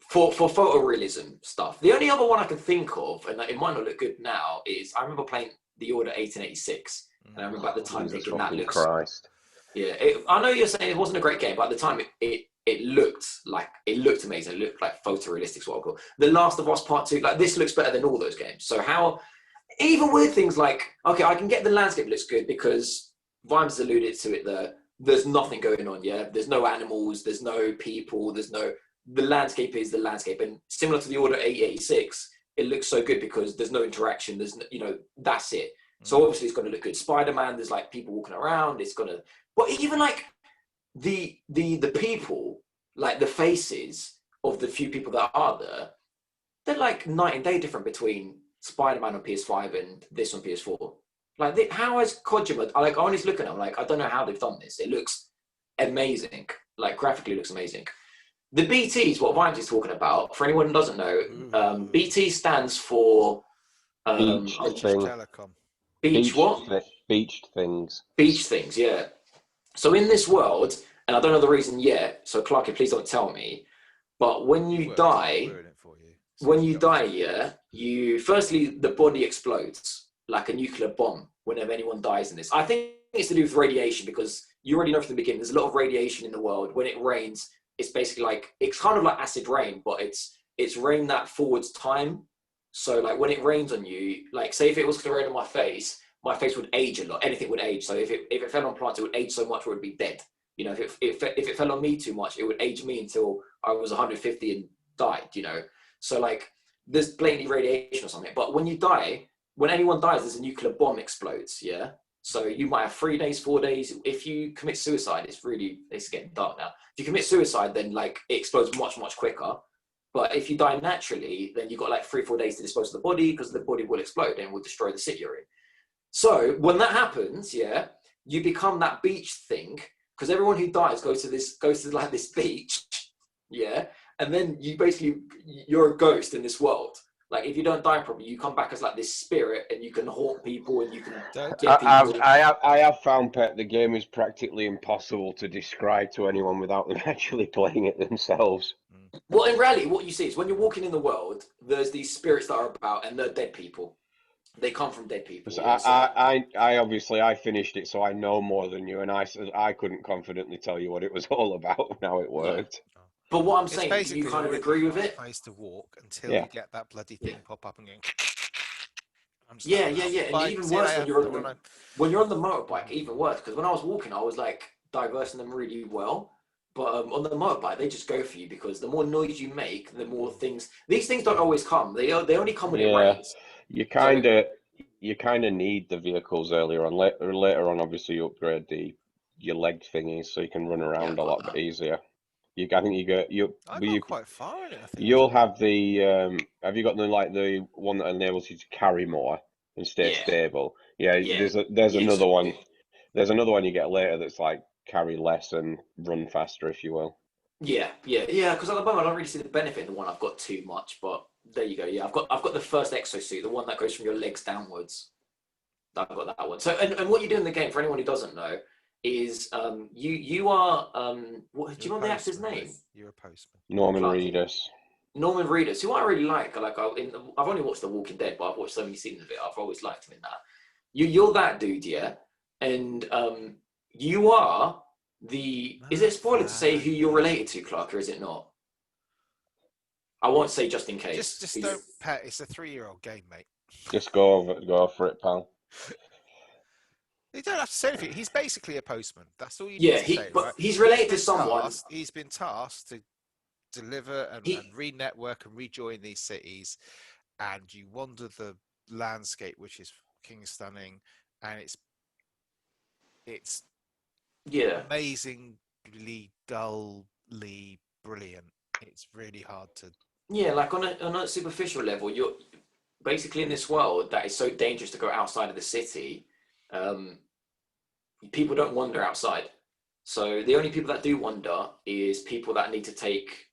For photorealism stuff. The only other one I can think of, and it might not look good now, is I remember playing The Order 1886, and I remember at the time thinking that looks. Christ. Yeah, I know you're saying it wasn't a great game, but at the time it looked amazing. It looked like photorealistic, is what I call. The Last of Us Part 2, like this looks better than all those games. So how, even with things like, okay, I can get the landscape looks good because Vimes alluded to it there. There's nothing going on, yeah. There's no animals, there's no people, the landscape is the landscape, and similar to The Order 886, it looks so good because there's no interaction. There's that's it. So obviously it's going to look good. Spider-Man, there's like people walking around. It's gonna, but even like the people, like the faces of the few people that are there, they're like night and day different between Spider-Man on PS5 and this on PS4. Like how has Kojima? I honestly look at them like I don't know how they've done this. It looks amazing. Like graphically looks amazing. The BT is what Vimes is talking about. For anyone who doesn't know, BT stands for Beach Telecom. Beached things. Beach things, yeah. So in this world, and I don't know the reason yet, so Clarky, please don't tell me, but when you die, you firstly, the body explodes like a nuclear bomb whenever anyone dies in this. I think it's to do with radiation because you already know from the beginning, there's a lot of radiation in the world. When it rains, it's basically like, it's kind of like acid rain, but it's rain that forwards time. So like when it rains on you, like say if it was to rain on my face would age a lot. Anything would age. So if it fell on plants, it would age so much where it would be dead. If it fell on me too much, it would age me until I was 150 and died, So like there's blatantly radiation or something. But when anyone dies, there's a nuclear bomb explodes, yeah? So you might have 3 days, 4 days. If you commit suicide, it's getting dark now. If you commit suicide, then like it explodes much, much quicker. But if you die naturally, then you've got like 3, 4 days to dispose of the body, because the body will explode and will destroy the city you're in. So when that happens, yeah, you become that beach thing, because everyone who dies goes to like this beach, yeah, and then you're a ghost in this world. Like if you don't die properly, you come back as like this spirit, and you can haunt people, and you can get people. I have found, Pet, the game is practically impossible to describe to anyone without them actually playing it themselves. Well, in reality, what you see is when you're walking in the world, there's these spirits that are about, and they're dead people. They come from dead people. So Yeah, I obviously I finished it, so I know more than you, and I couldn't confidently tell you what it was all about and how it worked. No. But what I'm It's saying, do basically you kind of always agree the with it? place to walk until Yeah. you get that bloody thing pop up and going. I'm just Yeah, like, yeah, yeah. And fine, even see you worse later. when you're on the motorbike, even worse. Because when I was walking, I was like diversing them really well. But on the motorbike, they just go for you, because the more noise you make, the more things. These things don't always come. They only come when it Yeah, rains. you So kind of need the vehicles earlier on. Later on, obviously, you upgrade your leg thingies so you can run yeah, around I've a got lot that. easier. I think I but got quite far in it, I think. you'll have have you got the one that enables you to carry more and stay Yeah, stable? Yeah, yeah, there's yeah. You another one. do. There's another one you get later that's like carry less and run faster, if you will. Yeah, yeah, yeah. Because at the moment, I don't really see the benefit in the one I've got too much. But there you go. Yeah, I've got the first exosuit, the one that goes from your legs downwards. I've got that one. So, and what you do in the game, for anyone who doesn't know, is you are what do you You're a know the actor's postman, name? mate. You're a postman. Norman Clarky. Reedus. Norman Reedus, who I really like. I've only watched The Walking Dead, but I've watched so many seasons of it. I've always liked him in that. You're that dude, yeah, and you are the. Is it a spoiler to say who you're related to, Clark, or is it not? I won't say just in case. Just don't pet. It's a 3-year-old game, mate. Just go for it, pal. You don't have to say anything. He's basically a postman. That's all you need Yeah, to say, but right? he's related to someone. He's been tasked to deliver and He re-network and rejoin these cities, and you wander the landscape, which is fucking stunning, and it's yeah. amazingly dully brilliant. It's really hard to. Yeah, like on a superficial level, you're basically in this world that is so dangerous to go outside of the city. Um, People don't wander outside. So the only people that do wander is people that need to take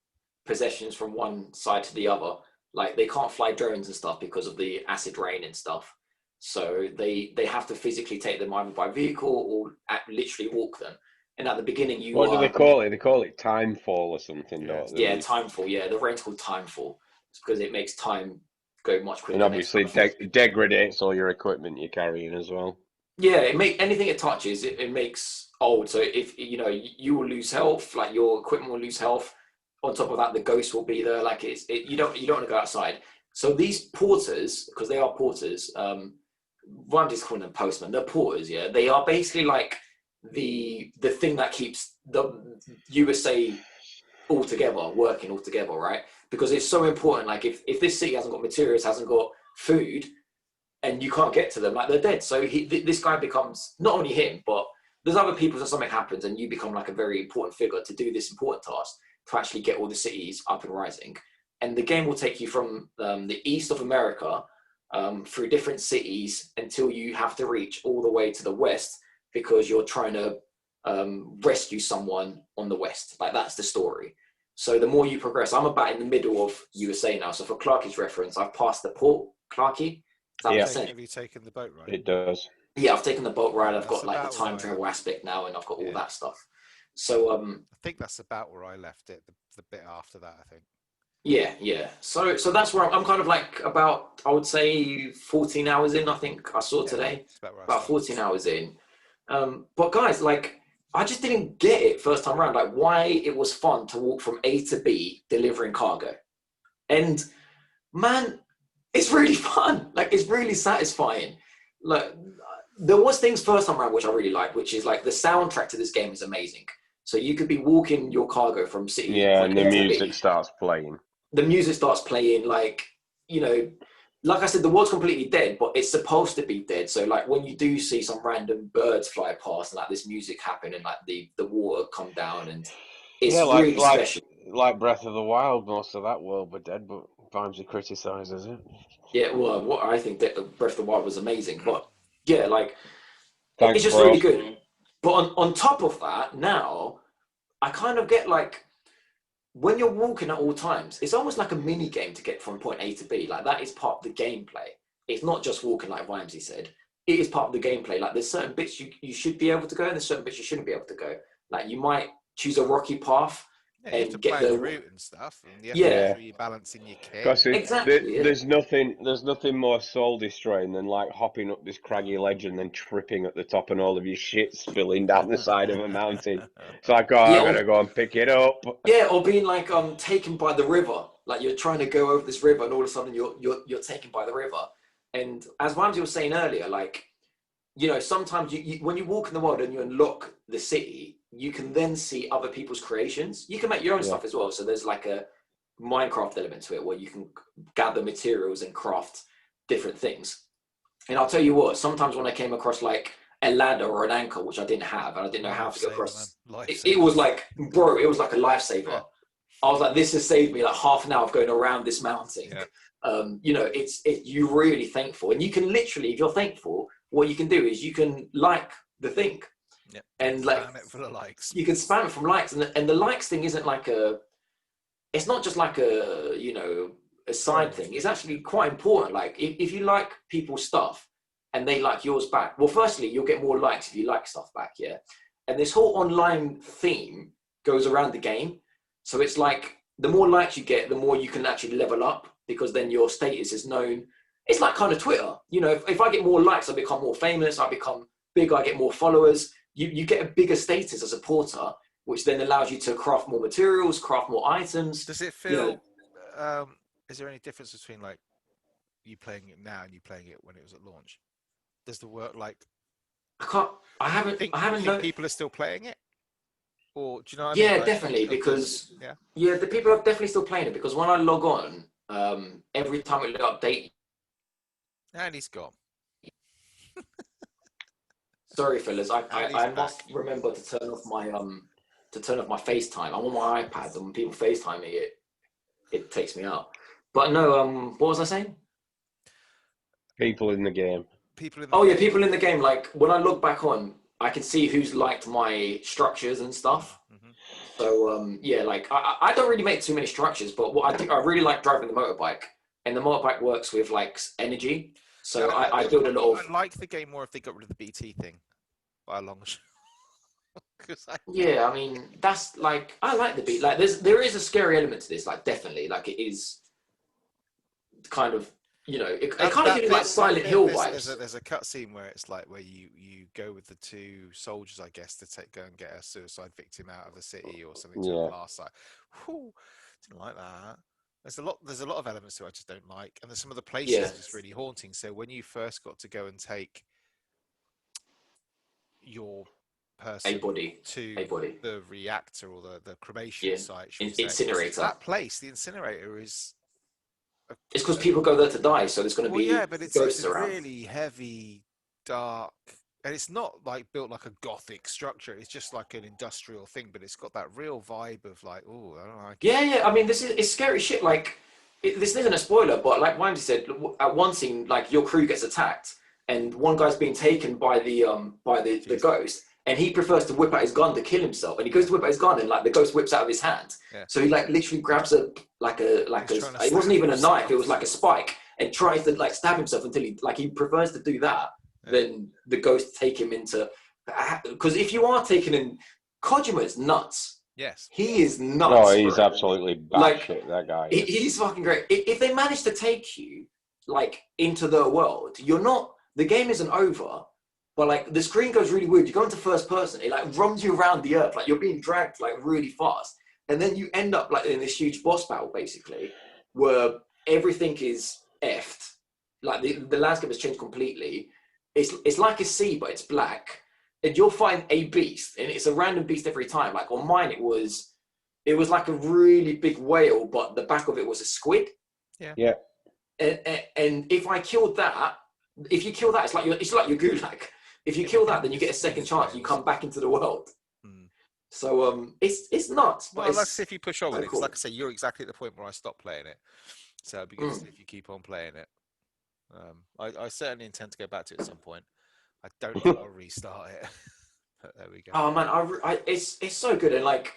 possessions from one side to the other. Like they can't fly drones and stuff because of the acid rain and stuff. So they have to physically take them either by vehicle or literally walk them. And at the beginning, you What do they are call it? They call it timefall or something, Yeah, don't yeah, they? timefall. Yeah, the rain's called timefall. It's because it makes time go much And quicker next obviously time. degrades all your equipment you're carrying as well. Yeah, it make anything it touches, it makes old. So if you know you will lose health, like your equipment will lose health. On top of that, the ghost will be there. Like you don't want to go outside. So these porters, because they are porters, well, I'm just calling them postmen. They're porters. Yeah, they are basically like the thing that keeps the USA working all together, right? Because it's so important. Like if this city hasn't got materials, hasn't got food, and you can't get to them, like they're dead. So this guy becomes not only him, but there's other people. So something happens, and you become like a very important figure to do this important task to actually get all the cities up and rising. And the game will take you from the east of America through different cities until you have to reach all the way to the west because you're trying to rescue someone on the west. Like that's the story. So the more you progress, I'm about in the middle of USA now. So for Clarky's reference, I've passed the port, Clarky. Yeah. Have you taken the boat ride? It does. Yeah, I've taken the boat ride. I've That's got like the about time where I travel am. aspect now, and I've got all Yeah. that stuff. So I think that's about where I left it. The bit after that, I think. yeah. So that's where I'm kind of like about, I would say 14 hours in. I think I saw today It's about where I about started. 14 hours in. But guys, like I just didn't get it first time around. Like why it was fun to walk from A to B delivering cargo, and man, it's really fun. Like it's really satisfying. Like there was things first time around which I really liked, which is like the soundtrack to this game is amazing. So you could be walking your cargo from city Yeah, point and the A to music B. starts playing. The music starts playing, like you know, like I said, the world's completely dead, but it's supposed to be dead. So like when you do see some random birds fly past and like this music happen and like the water come down and Yeah, it's really special. like Breath of the Wild, most of that world were dead, but Vimesy criticises it. Yeah, well, what I think that Breath of the Wild was amazing, but yeah, like it's Thanks, just bro. really good. But on top of that, now I kind of get like when you're walking at all times, it's almost like a mini game to get from point A to B. Like that is part of the gameplay. It's not just walking like Vimesy said. It is part of the gameplay. Like there's certain bits you should be able to go and there's certain bits you shouldn't be able to go. Like you might choose a rocky path Yeah, you have to and get plan the your route and stuff, and you have to yeah, make Yeah. sure you're balancing your kit. Because exactly, yeah. there's nothing more soul destroying than like hopping up this craggy ledge and then tripping at the top and all of your shit spilling down the side of a mountain. It's like, oh, I Yeah, gotta go and pick it up. yeah, or being like taken by the river. Like you're trying to go over this river and all of a sudden you're taken by the river. And as Ramsey was saying earlier, like, you know, sometimes when you walk in the world and you unlock the city, you can then see other people's creations. You can make your own Yeah. stuff as well. So there's like a Minecraft element to it where you can gather materials and craft different things. And I'll tell you what, sometimes when I came across like a ladder or an anchor, which I didn't have, and I didn't know how to get across, it was like, bro, it was like a lifesaver. Yeah. I was like, this has saved me like half an hour of going around this mountain. Yeah. You know, you're really thankful. And you can literally, if you're thankful, what you can do is you can like the thing. Yeah. And like, spam it for the likes. you can spam it from likes. And the likes thing isn't like it's not just like a, you know, a side thing. It's actually quite important. Like if you like people's stuff and they like yours back, well, firstly, you'll get more likes if you like stuff back. Yeah. And this whole online theme goes around the game. So it's like the more likes you get, the more you can actually level up because then your status is known. It's like kind of Twitter. You know, if I get more likes, I become more famous, I become bigger, I get more followers. You get a bigger status as a porter, which then allows you to craft more materials, craft more items. Does it feel, you know, is there any difference between like you playing it now and you playing it when it was at launch? Does the work like, I haven't think known. people are still playing it? Or do you know what I mean? Yeah, Like, definitely, because yeah, the people are definitely still playing it because when I log on, every time it update. And he's gone. Sorry, fellas, And he's I back. must remember to turn off my FaceTime. I'm on my iPad, and when people FaceTime me, it takes me out. But no, what was I saying? People in the game. People in the Oh yeah, people in the game. Like when I look back on, I can see who's liked my structures and stuff. Mm-hmm. So yeah, like I don't really make too many structures, but what I do, I really like driving the motorbike, and the motorbike works with like energy. So I build a lot of. I like the game more if they got rid of the BT thing by a long shot. Yeah, I mean that's like I like the beat. Like there is a scary element to this. Like definitely, like it is kind of, you know, it kind of gives you like Silent Hill vibes. There's a cutscene where it's like where you go with the two soldiers, I guess, to go and get a suicide victim out of the city or something to a blast site. Whew, didn't like that. There's a lot of elements to it I just don't like, and there's some of the places are just really haunting. So when you first got to go and take your person to the reactor or the cremation site, incinerator. That place, the incinerator, is. It's because people go there to die, so there's going to be but it's around. Really heavy, dark, and it's not like built like a gothic structure. It's just like an industrial thing, but it's got that real vibe of like, oh, I don't like it. Yeah. I mean, it's scary shit. Like, this isn't a spoiler, but like Wimsey said, at one scene, like your crew gets attacked, and one guy's being taken by the ghost, and he prefers to whip out his gun to kill himself, and he goes to whip out his gun, and like the ghost whips out of his hand. Yeah. So he like literally grabs it wasn't even a knife, it was like a spike, and tries to like stab himself until he prefers to do that than the ghost take him into, because if you are taken in, Kojima's nuts. Yes, he is nuts. No, he's absolutely batshit. That guy. He's fucking great. If they manage to take you like into the world, the game isn't over. But like the screen goes really weird. You go into first person, it like runs you around the earth, like you're being dragged like really fast, and then you end up like in this huge boss battle basically, where everything is effed. Like the landscape has changed completely. It's like a sea, but it's black, and you'll find a beast, and it's a random beast every time. Like on mine, it was like a really big whale, but the back of it was a squid. Yeah. And if I killed that, if you kill that, it's like your gulag. If you kill that, then you get a second chance. You come back into the world. Hmm. So it's nuts. But Well, let's it's see if you push on with so it. Because, cool. like I say, you're exactly at the point where I stopped playing it. So it'd be good to see if you keep on playing it. I certainly intend to go back to it at some point. I don't know if I'll restart it. But there we go. Oh man, it's so good, and like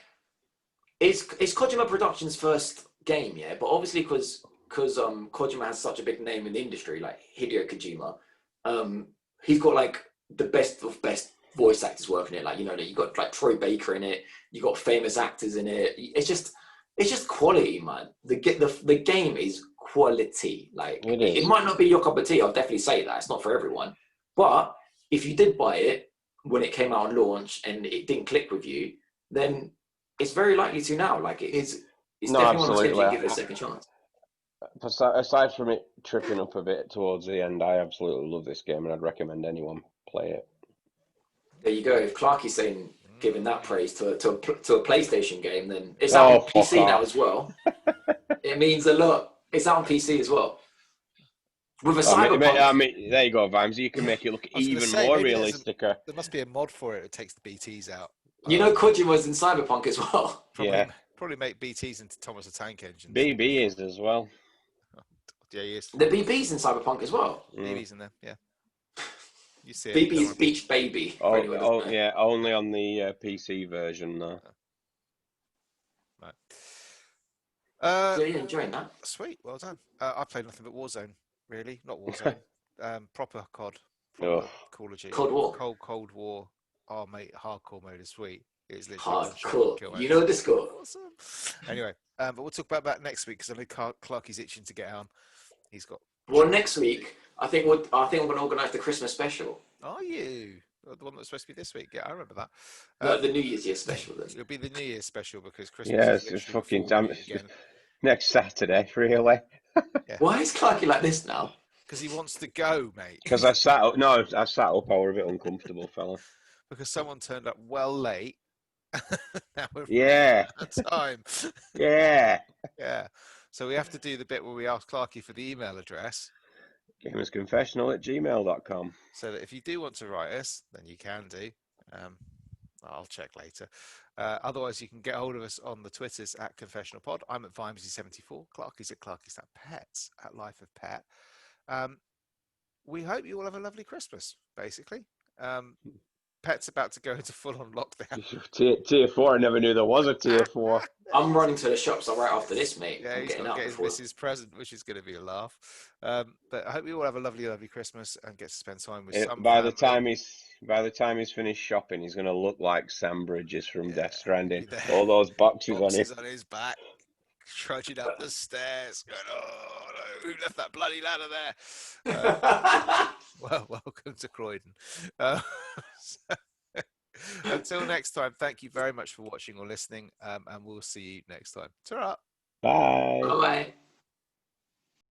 it's Kojima Productions' first game, yeah. But obviously, because Kojima has such a big name in the industry, like Hideo Kojima, he's got like the best of best voice actors working it. Like, you know, you got like Troy Baker in it, you got famous actors in it. It's just quality, man. The game is quality. Like It is. it might not be your cup of tea. I'll definitely say that it's not for everyone. But if you did buy it when it came out on launch and it didn't click with you, then it's very likely to now. Like it's No, definitely one of those games you absolutely. give it a second chance. Aside from it tripping up a bit towards the end, I absolutely love this game, and I'd recommend anyone play it. There you go. If Clarky's saying giving that praise to a PlayStation game, then it's Oh, out on fuck PC now off. as well. It means a lot. It's out on PC as well. With a I Cyberpunk. mean, there you go, Vimesy. You can make it look I was going to even say, more maybe realistic. there must be a mod for it that takes the BTs out. You know Kojima's in Cyberpunk as well. Yeah. Probably make BTs into Thomas the Tank Engines. BB is as well. Yeah, he is. The BB's in Cyberpunk as well. BB's in there, yeah. You see it. BB don't is worry. Beach Baby, for anyone who doesn't know. Yeah, only on the PC version though. Right. So you're enjoying that? Sweet, well done. I played nothing but Warzone, really. Not Warzone. Proper COD. Proper Oh. Call of Duty. Cold War. Cold War. Oh, mate, hardcore mode is sweet. It's literally one shot, Hardcore. kill, You mate. know the score. Awesome. Anyway, but we'll talk about that next week because I know Clarky's itching to get on. He's got. Well, next week I think we're going to organise the Christmas special. Are you? The one that's supposed to be this week? Yeah, I remember that. No, the New Year's Year special. Then It'll be the New Year's special because Christmas Yeah, is it's literally fucking before damn. New Year again. Next Saturday, really. Yeah. why is Clarky like this now? Because he wants to go, mate. Because I sat up. No, I sat up. I were a bit uncomfortable, fella. Because someone turned up well late. Now we're Yeah. out of time. Yeah. Yeah. So we have to do the bit where we ask Clarky for the email address. Gamersconfessional@gmail.com. So that if you do want to write us, then you can do. I'll check later. Otherwise, you can get hold of us on the Twitters at Confessional Pod. I'm at Vimesy74. Clarky's at Clarky's at Pets at Life of Pet. We hope you all have a lovely Christmas, basically. Pet's about to go into full-on lockdown. Tier 4, I never knew there was a tier 4. I'm running to the shops right after this, mate. Yeah, I'm he's getting got out to get his before. missus present, which is going to be a laugh. But I hope you all have a lovely, lovely Christmas and get to spend time with some By the family. time he's finished shopping, he's going to look like Sam Bridges from Death Stranding. there. All those boxes on him. On his back, trudging up the stairs, going, "Oh no, who left that bloody ladder there?" Well, welcome to Croydon. Until next time, thank you very much for watching or listening, and we'll see you next time. Ta-ra! Bye. Bye.